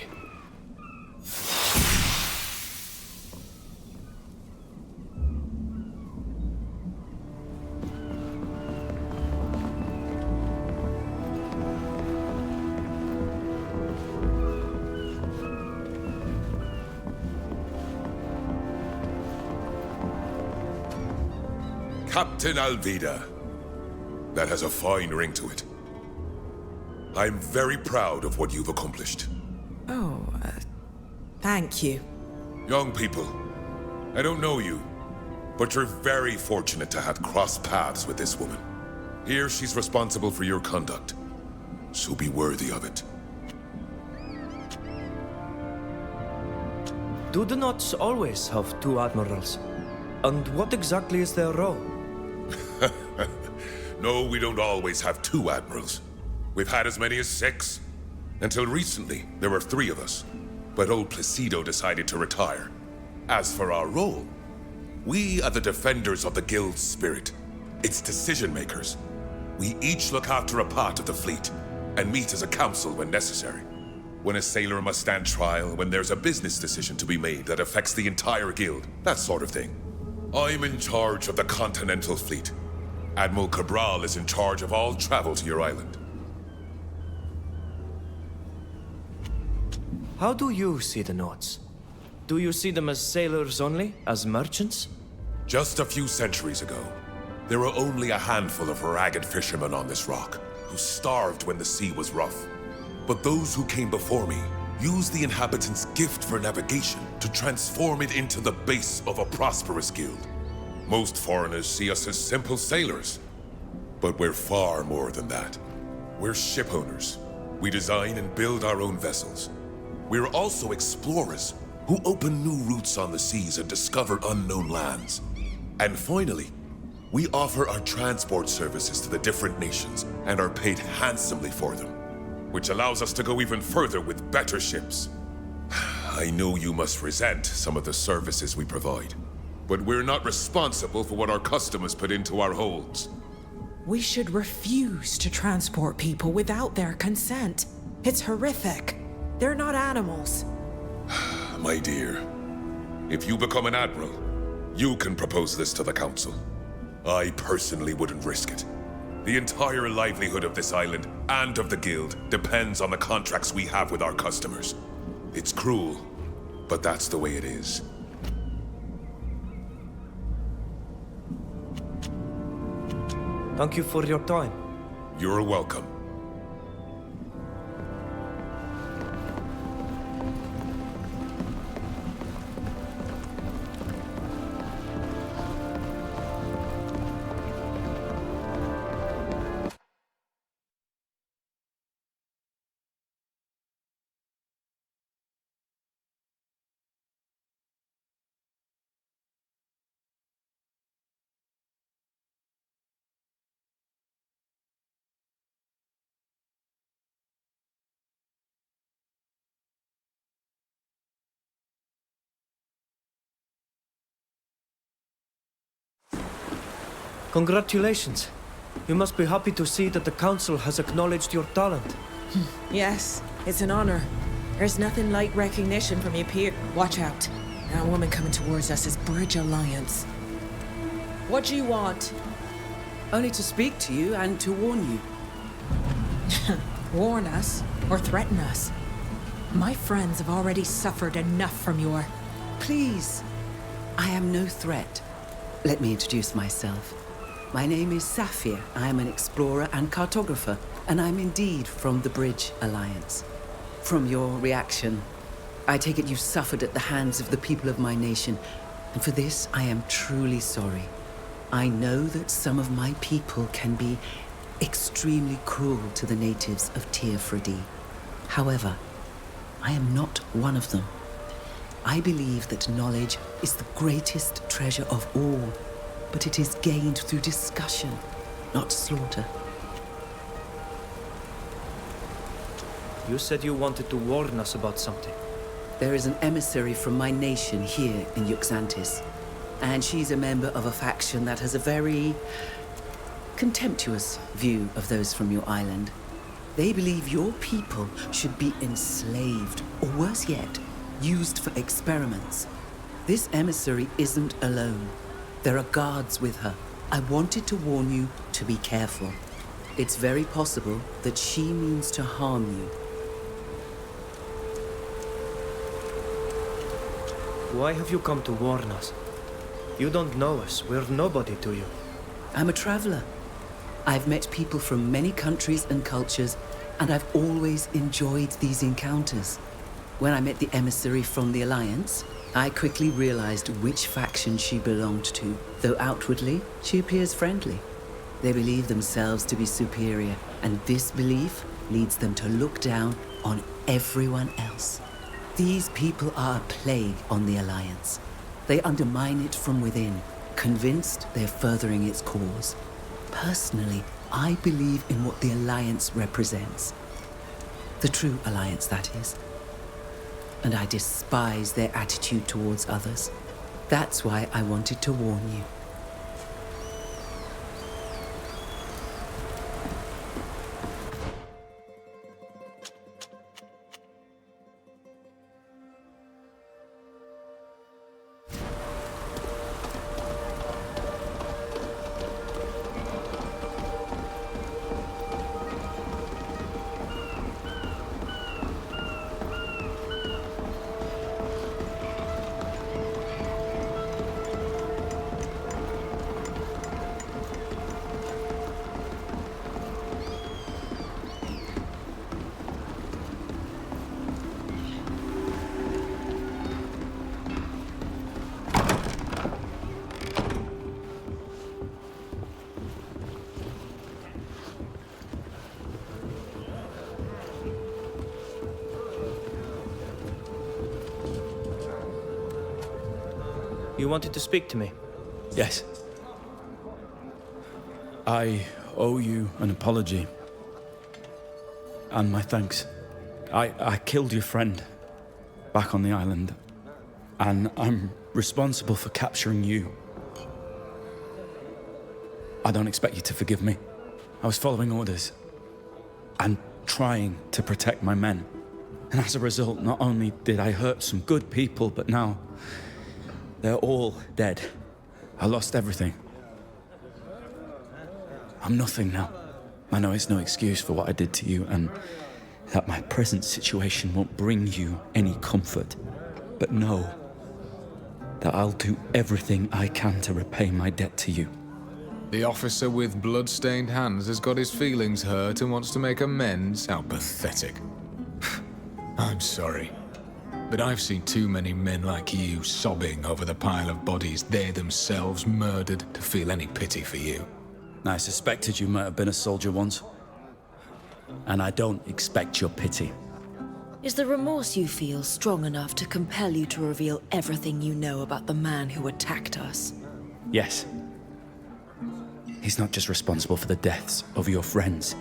Captain Alvida. That has a fine ring to it. I'm very proud of what you've accomplished. Oh, thank you. Young people, I don't know you, but you're very fortunate to have crossed paths with this woman. Here she's responsible for your conduct, so be worthy of it. Do the Knots always have two admirals? And what exactly is their role? No, we don't always have two admirals. We've had as many as 6. Until recently, there were 3 of us. But old Placido decided to retire. As for our role, we are the defenders of the Guild's spirit, its decision makers. We each look after a part of the fleet, and meet as a council when necessary. When a sailor must stand trial, when there's a business decision to be made that affects the entire Guild, that sort of thing. I'm in charge of the Continental Fleet. Admiral Cabral is in charge of all travel to your island. How do you see the Knots? Do you see them as sailors only? As merchants? Just a few centuries ago, there were only a handful of ragged fishermen on this rock, who starved when the sea was rough. But those who came before me used the inhabitants' gift for navigation to transform it into the base of a prosperous guild. Most foreigners see us as simple sailors. But we're far more than that. We're ship owners. We design and build our own vessels. We're also explorers who open new routes on the seas and discover unknown lands. And finally, we offer our transport services to the different nations and are paid handsomely for them, which allows us to go even further with better ships. I know you must resent some of the services we provide, but we're not responsible for what our customers put into our holds. We should refuse to transport people without their consent. It's horrific. They're not animals. My dear, if you become an admiral, you can propose this to the council. I personally wouldn't risk it. The entire livelihood of this island and of the guild depends on the contracts we have with our customers. It's cruel, but that's the way it is. Thank you for your time. You're welcome. Congratulations. You must be happy to see that the council has acknowledged your talent. Yes, it's an honor. There's nothing like recognition from your peer. Watch out. That woman coming towards us is Bridge Alliance. What do you want? Only to speak to you and to warn you. Warn us or threaten us? My friends have already suffered enough from your... Please. I am no threat. Let me introduce myself. My name is Saphir. I am an explorer and cartographer, and I'm indeed from the Bridge Alliance. From your reaction, I take it you suffered at the hands of the people of my nation, and for this I am truly sorry. I know that some of my people can be extremely cruel to the natives of Ep.3. However, I am not one of them. I believe that knowledge is the greatest treasure of all, but it is gained through discussion, not slaughter. You said you wanted to warn us about something. There is an emissary from my nation here in Yuxantis, and she's a member of a faction that has a very contemptuous view of those from your island. They believe your people should be enslaved, or worse yet, used for experiments. This emissary isn't alone. There are guards with her. I wanted to warn you to be careful. It's very possible that she means to harm you. Why have you come to warn us? You don't know us. We're nobody to you. I'm a traveler. I've met people from many countries and cultures, and I've always enjoyed these encounters. When I met the emissary from the Alliance, I quickly realized which faction she belonged to, though outwardly, she appears friendly. They believe themselves to be superior, and this belief leads them to look down on everyone else. These people are a plague on the Alliance. They undermine it from within, convinced they're furthering its cause. Personally, I believe in what the Alliance represents. The true Alliance, that is. And I despise their attitude towards others. That's why I wanted to warn you. You wanted to speak to me? Yes. I owe you an apology. And my thanks. I killed your friend back on the island. And I'm responsible for capturing you. I don't expect you to forgive me. I was following orders and trying to protect my men. And as a result, not only did I hurt some good people, but now they're all dead. I lost everything. I'm nothing now. I know it's no excuse for what I did to you, and that my present situation won't bring you any comfort. But know that I'll do everything I can to repay my debt to you. The officer with blood-stained hands has got his feelings hurt and wants to make amends? How pathetic. I'm sorry, but I've seen too many men like you sobbing over the pile of bodies they themselves murdered to feel any pity for you. I suspected you might have been a soldier once. And I don't expect your pity. Is the remorse you feel strong enough to compel you to reveal everything you know about the man who attacked us? Yes. He's not just responsible for the deaths of your friends,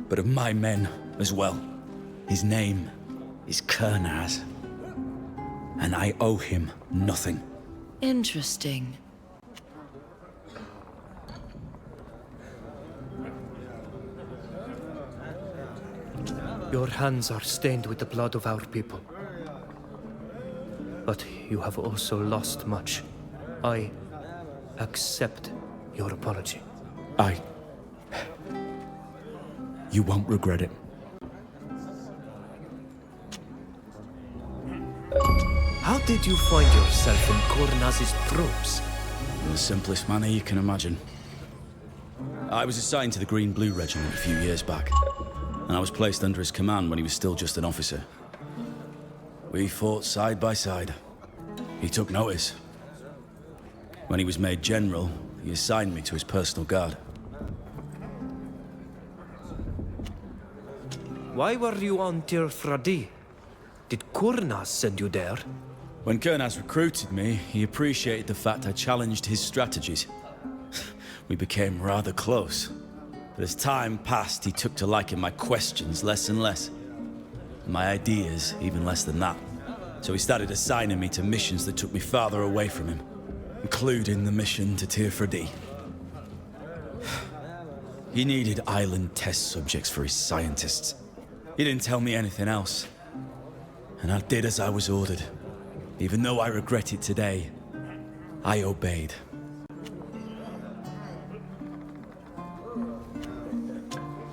but of my men as well. His name is Kernaz, and I owe him nothing. Interesting. Your hands are stained with the blood of our people. But you have also lost much. I accept your apology. You won't regret it. How did you find yourself in Kurnaz's troops? In the simplest manner you can imagine. I was assigned to the Green-Blue Regiment a few years back, and I was placed under his command when he was still just an officer. We fought side by side. He took notice. When he was made general, he assigned me to his personal guard. Why were you on Tir-Thradi? Did Kurnaz send you there? When Kurnaz recruited me, he appreciated the fact I challenged his strategies. We became rather close. But as time passed, he took to liking my questions less and less. And my ideas even less than that. So he started assigning me to missions that took me farther away from him, including the mission to Tir-Thradi. He needed island test subjects for his scientists. He didn't tell me anything else. And I did as I was ordered. Even though I regret it today, I obeyed.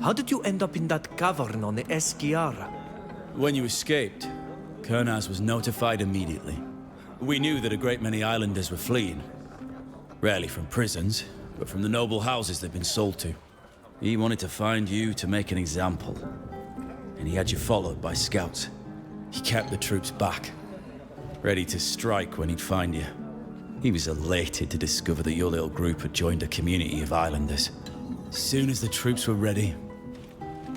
How did you end up in that cavern on the Esquiara? When you escaped, Kurnaz was notified immediately. We knew that a great many islanders were fleeing. Rarely from prisons, but from the noble houses they'd been sold to. He wanted to find you to make an example. And he had you followed by scouts. He kept the troops back, ready to strike when he'd find you. He was elated to discover that your little group had joined a community of islanders. As soon as the troops were ready,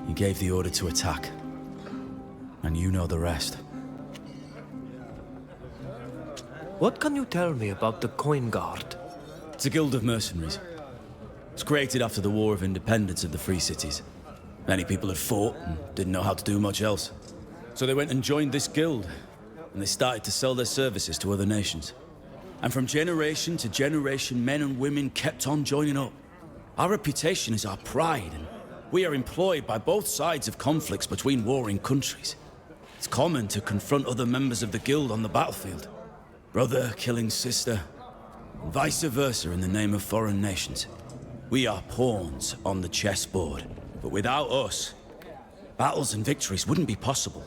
he gave the order to attack. And you know the rest. What can you tell me about the Coin Guard? It's a guild of mercenaries. It was created after the War of Independence of the Free Cities. Many people had fought and didn't know how to do much else. So they went and joined this guild, and they started to sell their services to other nations. And from generation to generation, men and women kept on joining up. Our reputation is our pride, and we are employed by both sides of conflicts between warring countries. It's common to confront other members of the guild on the battlefield. Brother killing sister, and vice versa in the name of foreign nations. We are pawns on the chessboard, but without us, battles and victories wouldn't be possible.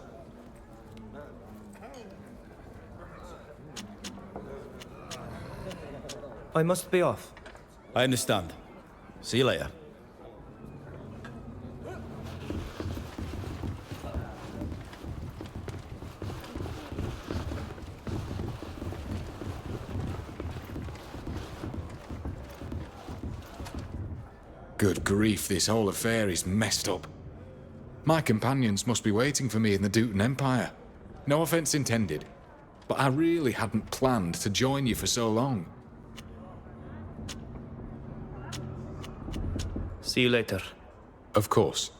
I must be off. I understand. See you later. Good grief, this whole affair is messed up. My companions must be waiting for me in the Dutan Empire. No offense intended. but I really hadn't planned to join you for so long. See you later. Of course.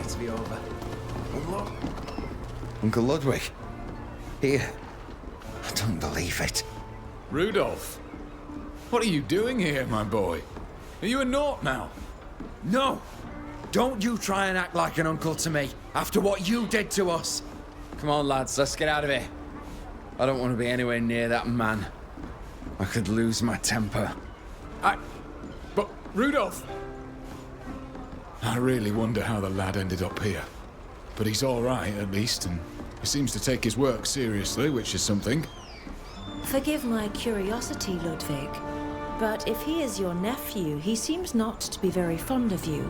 To be over. Uncle Ludwig. Here. I don't believe it. Rudolph. What are you doing here, my boy? Are you a naught now? No! Don't you try and act like an uncle to me, after what you did to us. Come on, lads, let's get out of here. I don't want to be anywhere near that man. I could lose my temper. But, Rudolph! I really wonder how the lad ended up here. But he's all right, at least, and he seems to take his work seriously, which is something. Forgive my curiosity, Ludwig, but if he is your nephew, he seems not to be very fond of you.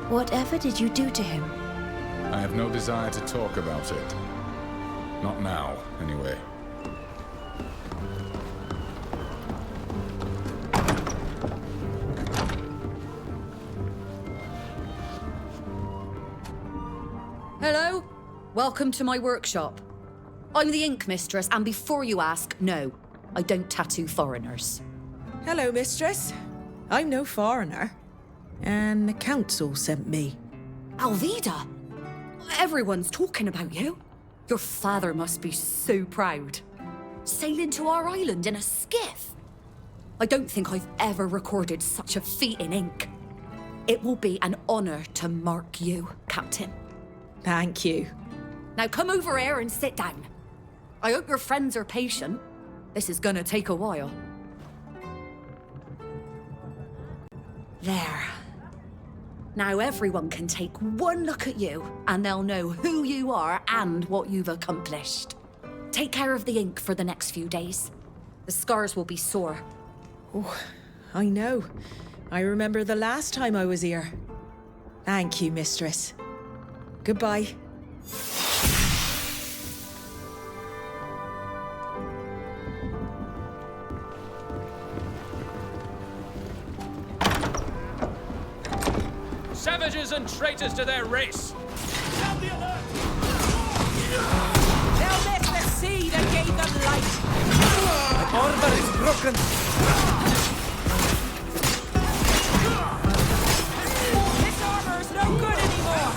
Whatever did you do to him? I have no desire to talk about it. Not now, anyway. Hello? Welcome to my workshop. I'm the ink mistress, and before you ask, no, I don't tattoo foreigners. Hello, mistress. I'm no foreigner. And the council sent me. Alvida! Everyone's talking about you. Your father must be so proud. Sailing to our island in a skiff. I don't think I've ever recorded such a feat in ink. It will be an honor to mark you, Captain. Thank you. Now come over here and sit down. I hope your friends are patient. This is gonna take a while. There. Now everyone can take one look at you, and they'll know who you are and what you've accomplished. Take care of the ink for the next few days. The scars will be sore. Oh, I know. I remember the last time I was here. Thank you, mistress. Goodbye. Savages and traitors to their race! Sound the alert! They'll miss the sea that gave them light! The order is broken! This armor's no good anymore!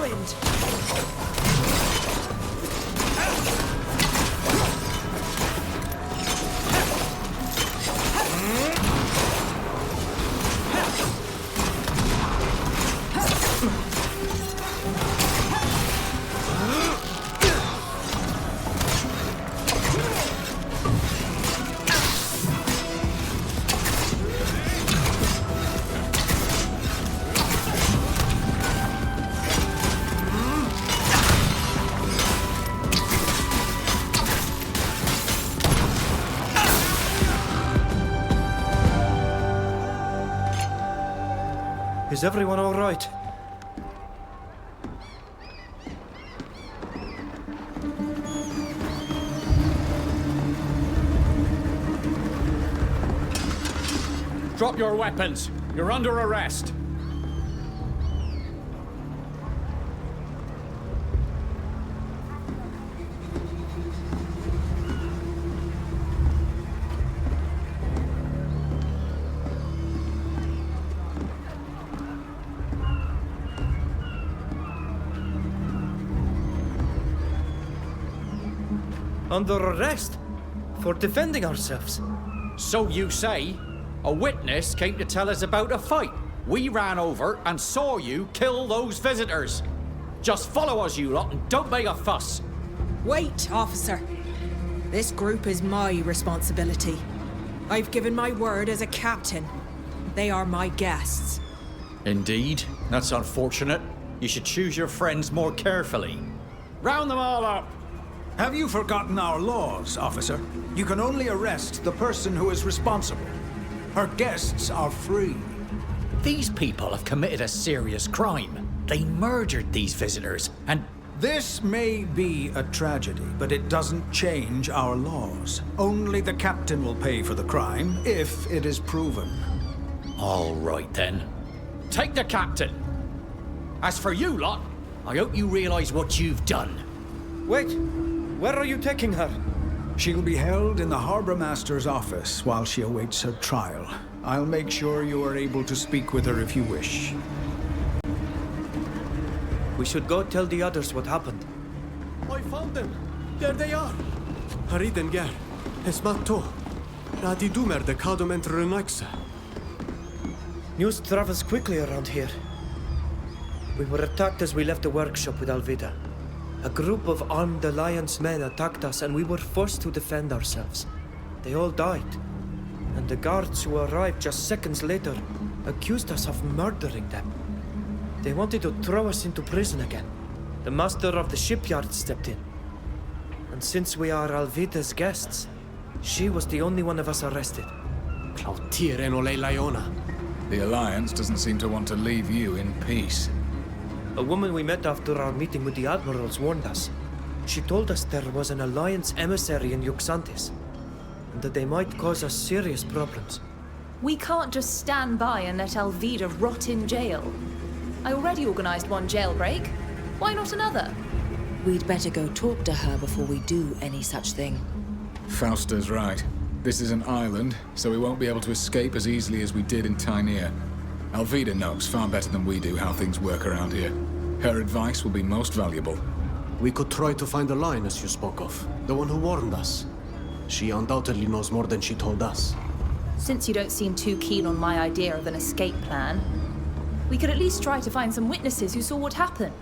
ruined. Is everyone all right? Drop your weapons. You're under arrest. Under arrest? For defending ourselves? So you say. A witness came to tell us about a fight. We ran over and saw you kill those visitors. Just follow us, you lot, and don't make a fuss. Wait, officer. This group is my responsibility. I've given my word as a captain. They are my guests. Indeed. That's unfortunate. You should choose your friends more carefully. Round them all up! Have you forgotten our laws, officer? You can only arrest the person who is responsible. Her guests are free. These people have committed a serious crime. They murdered these visitors, and... This may be a tragedy, but it doesn't change our laws. Only the captain will pay for the crime, if it is proven. All right, then. Take the captain. As for you lot, I hope you realize what you've done. Wait, where are you taking her? She'll be held in the Harbor Master's office while she awaits her trial. I'll make sure you are able to speak with her if you wish. We should go tell the others what happened. I found them. There they are. Hariden ger. Esmatto. Radi dumer de kadum entre renaxa. News travels quickly around here. We were attacked as we left the workshop with Alvida. A group of armed Alliance men attacked us and we were forced to defend ourselves. They all died. And the guards who arrived just seconds later accused us of murdering them. They wanted to throw us into prison again. The master of the shipyard stepped in. And since we are Alvida's guests, she was the only one of us arrested. The Alliance doesn't seem to want to leave you in peace. A woman we met after our meeting with the admirals warned us. She told us there was an Alliance emissary in Yuxantis, and that they might cause us serious problems. We can't just stand by and let Alvida rot in jail. I already organized one jailbreak. Why not another? We'd better go talk to her before we do any such thing. Fausta's right. This is an island, so we won't be able to escape as easily as we did in Tainir. Alvida knows far better than we do how things work around here. Her advice will be most valuable. We could try to find the lioness you spoke of, the one who warned us. She undoubtedly knows more than she told us. Since you don't seem too keen on my idea of an escape plan, we could at least try to find some witnesses who saw what happened.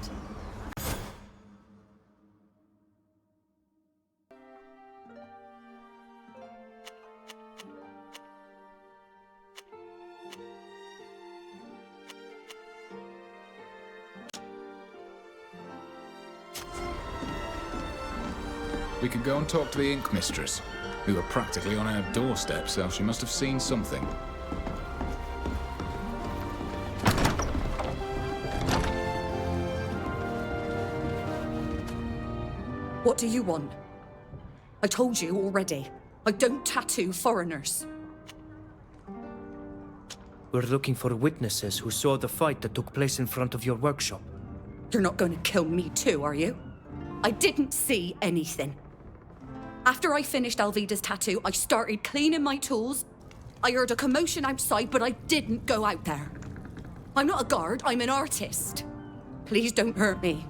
We could go and talk to the Ink Mistress. We were practically on our doorstep, so she must have seen something. What do you want? I told you already. I don't tattoo foreigners. We're looking for witnesses who saw the fight that took place in front of your workshop. You're not going to kill me too, are you? I didn't see anything. After I finished Alvida's tattoo, I started cleaning my tools. I heard a commotion outside, but I didn't go out there. I'm not a guard, I'm an artist. Please don't hurt me.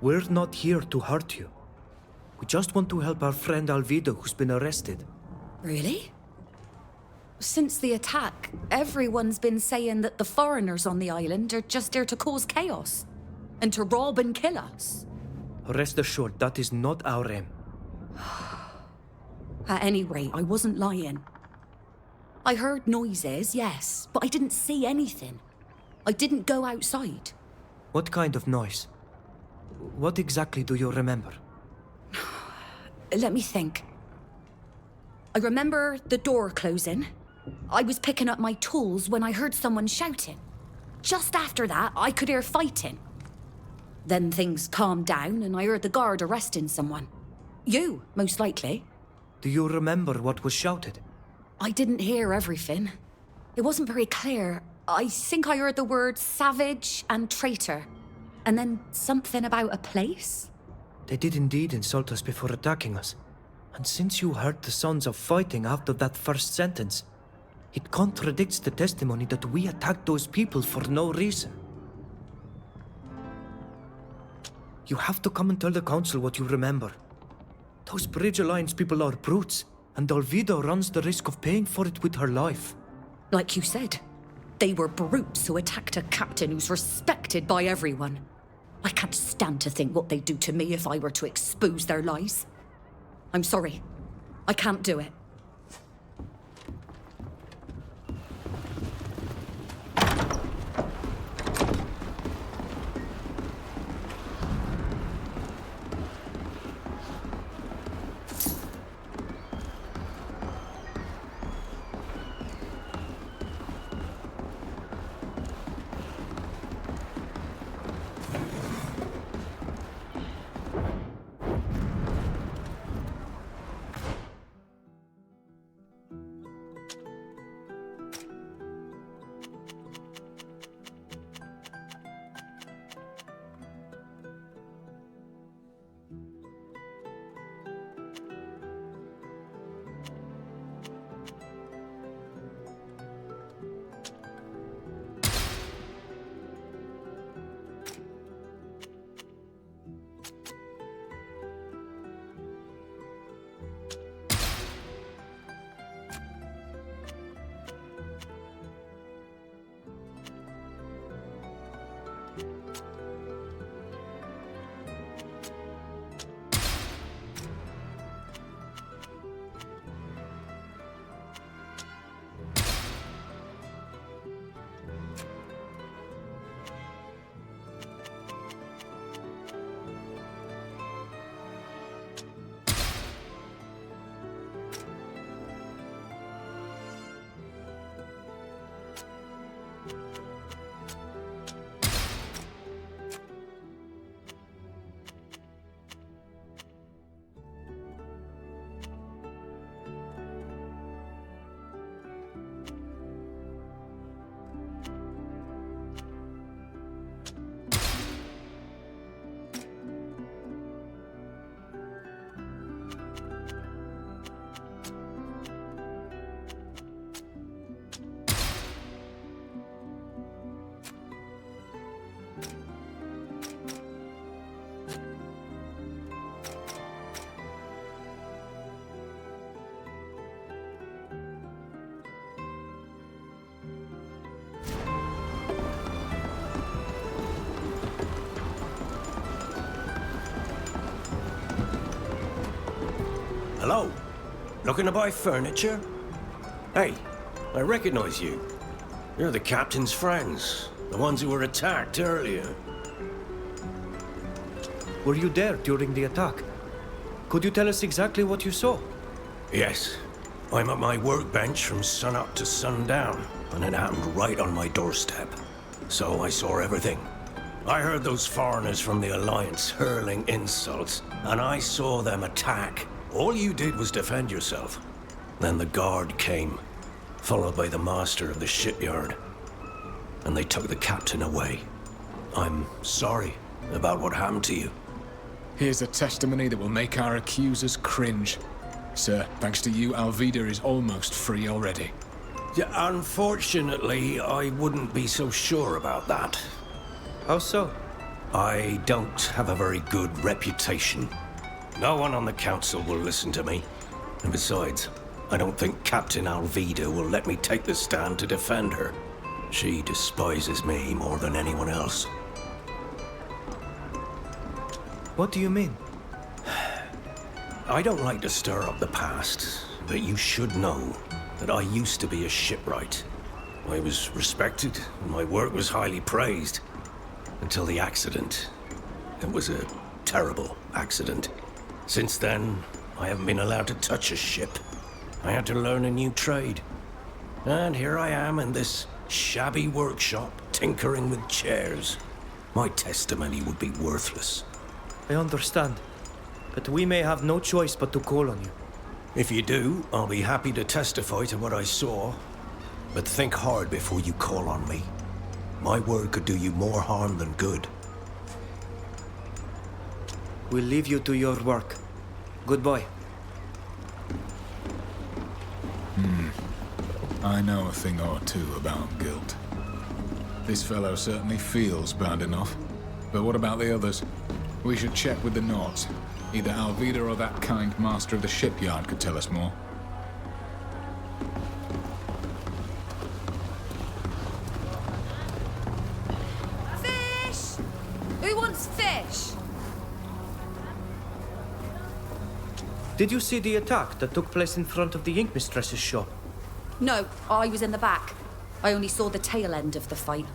We're not here to hurt you. We just want to help our friend Alvida, who's been arrested. Really? Since the attack, everyone's been saying that the foreigners on the island are just there to cause chaos and to rob and kill us. Rest assured, that is not our aim. At any rate, I wasn't lying. I heard noises, yes, but I didn't see anything. I didn't go outside. What kind of noise? What exactly do you remember? Let me think. I remember the door closing. I was picking up my tools when I heard someone shouting. Just after that, I could hear fighting. Then things calmed down and I heard the guard arresting someone. You, most likely. Do you remember what was shouted? I didn't hear everything. It wasn't very clear. I think I heard the words savage and traitor. And then something about a place? They did indeed insult us before attacking us. And since you heard the sounds of fighting after that first sentence, it contradicts the testimony that we attacked those people for no reason. You have to come and tell the council what you remember. Those Bridge Alliance people are brutes, and Alvida runs the risk of paying for it with her life. Like you said, they were brutes who attacked a captain who's respected by everyone. I can't stand to think what they'd do to me if I were to expose their lies. I'm sorry. I can't do it. Hello? Looking to buy furniture? Hey, I recognize you. You're the captain's friends. The ones who were attacked earlier. Were you there during the attack? Could you tell us exactly what you saw? Yes. I'm at my workbench from sunup to sundown, and it happened right on my doorstep. So I saw everything. I heard those foreigners from the Alliance hurling insults, and I saw them attack. All you did was defend yourself. Then the guard came, followed by the master of the shipyard. And they took the captain away. I'm sorry about what happened to you. Here's a testimony that will make our accusers cringe. Sir, thanks to you, Alvida is almost free already. Yeah, unfortunately, I wouldn't be so sure about that. How so? I don't have a very good reputation. No one on the council will listen to me. And besides, I don't think Captain Alvida will let me take the stand to defend her. She despises me more than anyone else. What do you mean? I don't like to stir up the past, but you should know that I used to be a shipwright. I was respected, and my work was highly praised. Until the accident. It was a terrible accident. Since then, I haven't been allowed to touch a ship. I had to learn a new trade. And here I am in this shabby workshop, tinkering with chairs. My testimony would be worthless. I understand, but we may have no choice but to call on you. If you do, I'll be happy to testify to what I saw. But think hard before you call on me. My word could do you more harm than good. We'll leave you to your work. Goodbye. I know a thing or two about guilt. This fellow certainly feels bad enough. But what about the others? We should check with the Nords. Either Alvida or that kind master of the shipyard could tell us more. Fish! Who wants fish? Did you see the attack that took place in front of the Ink Mistress's shop? No, I was in the back. I only saw the tail end of the fight.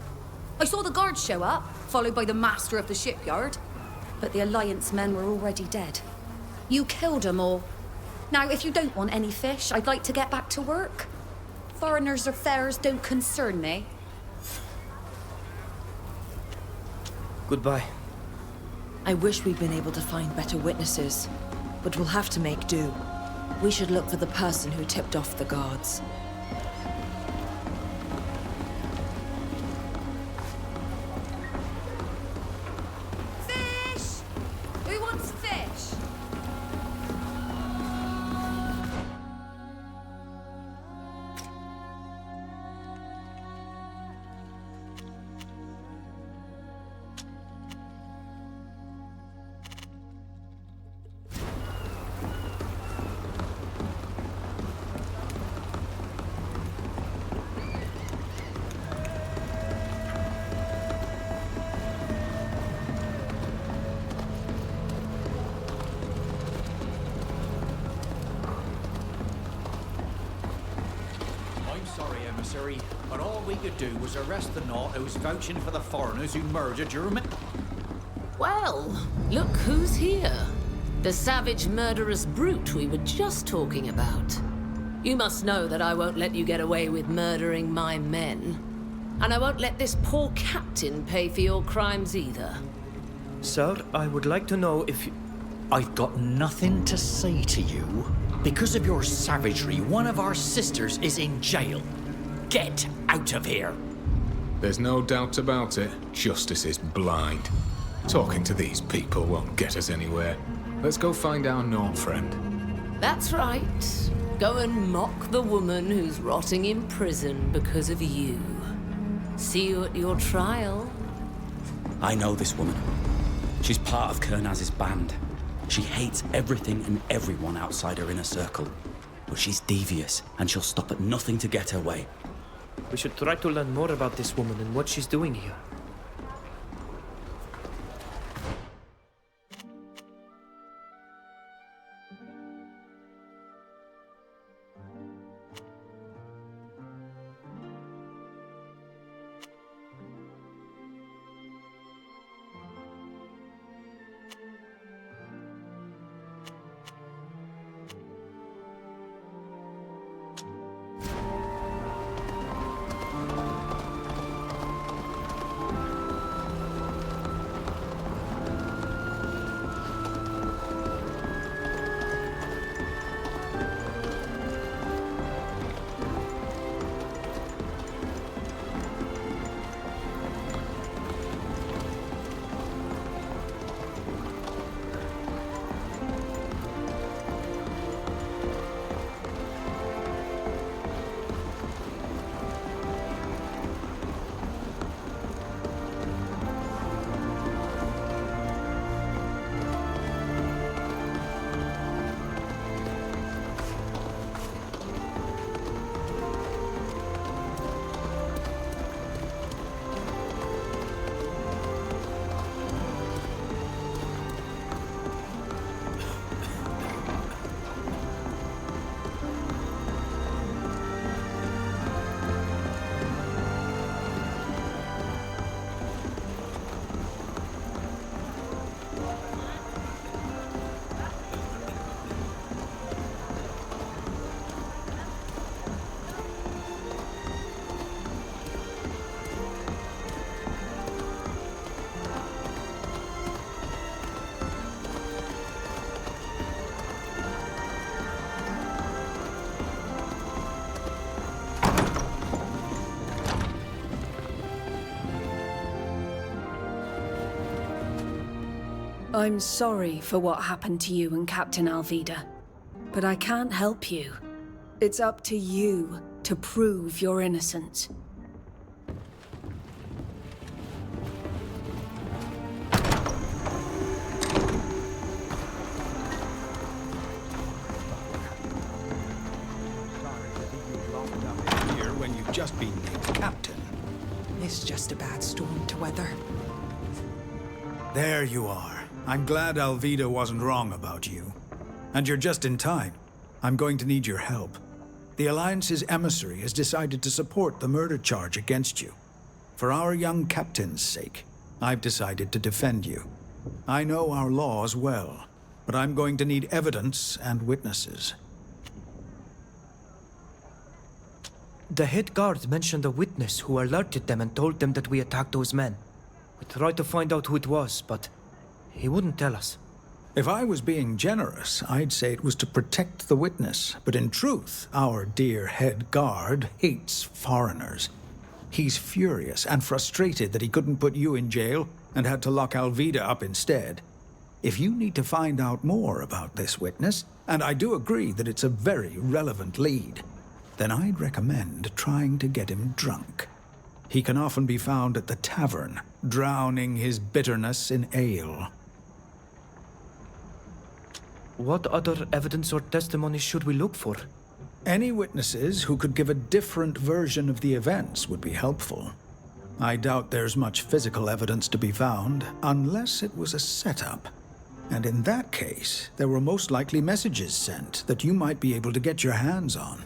I saw the guards show up, followed by the master of the shipyard. But the Alliance men were already dead. You killed them all. Now, if you don't want any fish, I'd like to get back to work. Foreigners' affairs don't concern me. Goodbye. I wish we'd been able to find better witnesses, but we'll have to make do. We should look for the person who tipped off the guards. Fish! Who wants fish? Emissary, but all we could do was arrest the Naut who was vouching for the foreigners who murdered your men. Well, look who's here. The savage murderous brute we were just talking about. You must know that I won't let you get away with murdering my men. And I won't let this poor captain pay for your crimes either. Sir, I would like to know if you... I've got nothing to say to you. Because of your savagery, one of our sisters is in jail. Get out of here. There's no doubt about it. Justice is blind. Talking to these people won't get us anywhere. Let's go find our Naut friend. That's right. Go and mock the woman who's rotting in prison because of you. See you at your trial. I know this woman. She's part of Kernaz's band. She hates everything and everyone outside her inner circle. But she's devious, and she'll stop at nothing to get her way. We should try to learn more about this woman and what she's doing here. I'm sorry for what happened to you and Captain Alvida, but I can't help you. It's up to you to prove your innocence. Here when you've just been named captain. It's just a bad storm to weather. There you are. I'm glad Alvida wasn't wrong about you. And you're just in time. I'm going to need your help. The Alliance's emissary has decided to support the murder charge against you. For our young captain's sake, I've decided to defend you. I know our laws well, but I'm going to need evidence and witnesses. The head guard mentioned a witness who alerted them and told them that we attacked those men. We tried to find out who it was, but he wouldn't tell us. If I was being generous, I'd say it was to protect the witness. But in truth, our dear head guard hates foreigners. He's furious and frustrated that he couldn't put you in jail and had to lock Alvida up instead. If you need to find out more about this witness, and I do agree that it's a very relevant lead, then I'd recommend trying to get him drunk. He can often be found at the tavern, drowning his bitterness in ale. What other evidence or testimony should we look for? Any witnesses who could give a different version of the events would be helpful. I doubt there's much physical evidence to be found, unless it was a setup. And in that case, there were most likely messages sent that you might be able to get your hands on.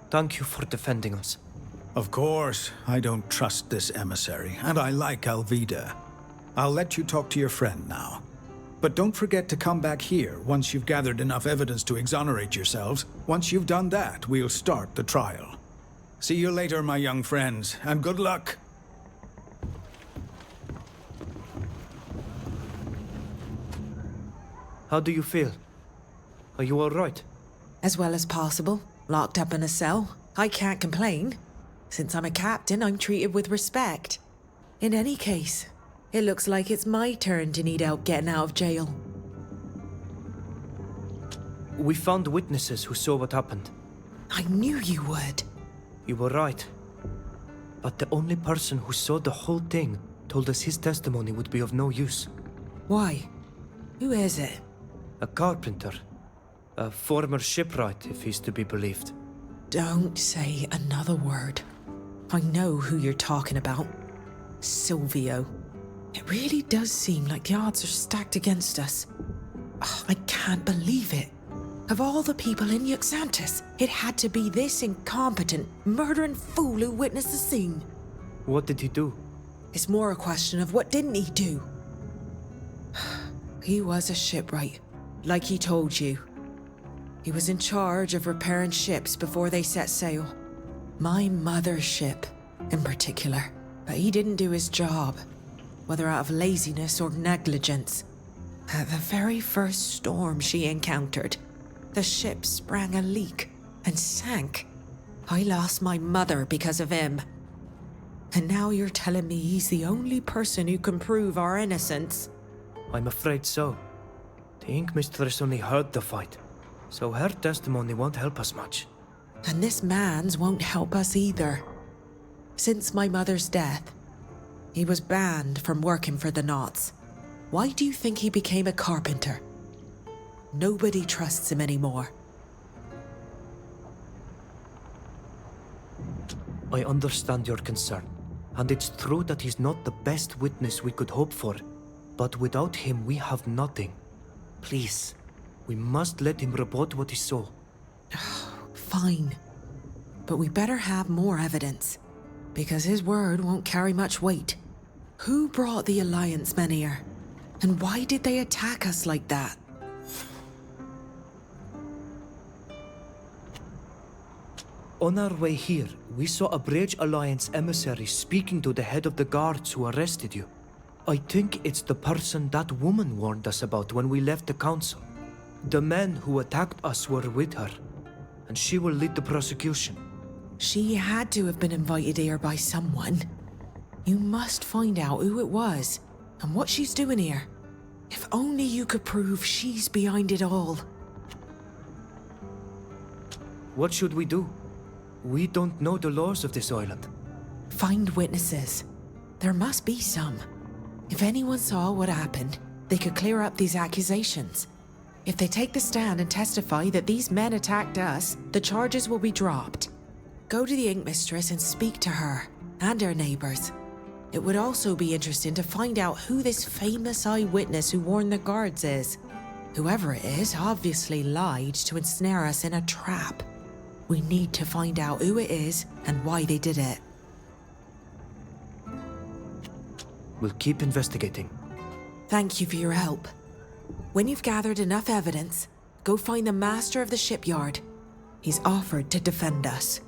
Thank you for defending us. Of course, I don't trust this emissary, and I like Alvida. I'll let you talk to your friend now. But don't forget to come back here once you've gathered enough evidence to exonerate yourselves. Once you've done that, we'll start the trial. See you later, my young friends, and good luck. How do you feel? Are you all right? As well as possible. Locked up in a cell. I can't complain. Since I'm a captain, I'm treated with respect. In any case, it looks like it's my turn to need help getting out of jail. We found witnesses who saw what happened. I knew you would. You were right. But the only person who saw the whole thing told us his testimony would be of no use. Why? Who is it? A carpenter. A former shipwright, if he's to be believed. Don't say another word. I know who you're talking about. Silvio. It really does seem like the odds are stacked against us. Oh, I can't believe it. Of all the people in Yuxantis, it had to be this incompetent, murdering fool who witnessed the scene. What did he do? It's more a question of what didn't he do? He was a shipwright, like he told you. He was in charge of repairing ships before they set sail. My mother's ship, in particular. But he didn't do his job, whether out of laziness or negligence. At the very first storm she encountered, the ship sprang a leak and sank. I lost my mother because of him. And now you're telling me he's the only person who can prove our innocence? I'm afraid so. The Ink Mistress only heard the fight, so her testimony won't help us much. And this man's won't help us either. Since my mother's death, he was banned from working for the Knots. Why do you think he became a carpenter? Nobody trusts him anymore. I understand your concern, and it's true that he's not the best witness we could hope for. But without him, we have nothing. Please, we must let him report what he saw. Fine. But we better have more evidence, because his word won't carry much weight. Who brought the Alliance men here? And why did they attack us like that? On our way here, we saw a Bridge Alliance emissary speaking to the head of the guards who arrested you. I think it's the person that woman warned us about when we left the council. The men who attacked us were with her, and she will lead the prosecution. She had to have been invited here by someone. You must find out who it was, and what she's doing here. If only you could prove she's behind it all. What should we do? We don't know the laws of this island. Find witnesses. There must be some. If anyone saw what happened, they could clear up these accusations. If they take the stand and testify that these men attacked us, the charges will be dropped. Go to the Ink Mistress and speak to her, and her neighbors. It would also be interesting to find out who this famous eyewitness who warned the guards is. Whoever it is obviously lied to ensnare us in a trap. We need to find out who it is and why they did it. We'll keep investigating. Thank you for your help. When you've gathered enough evidence, go find the master of the shipyard. He's offered to defend us.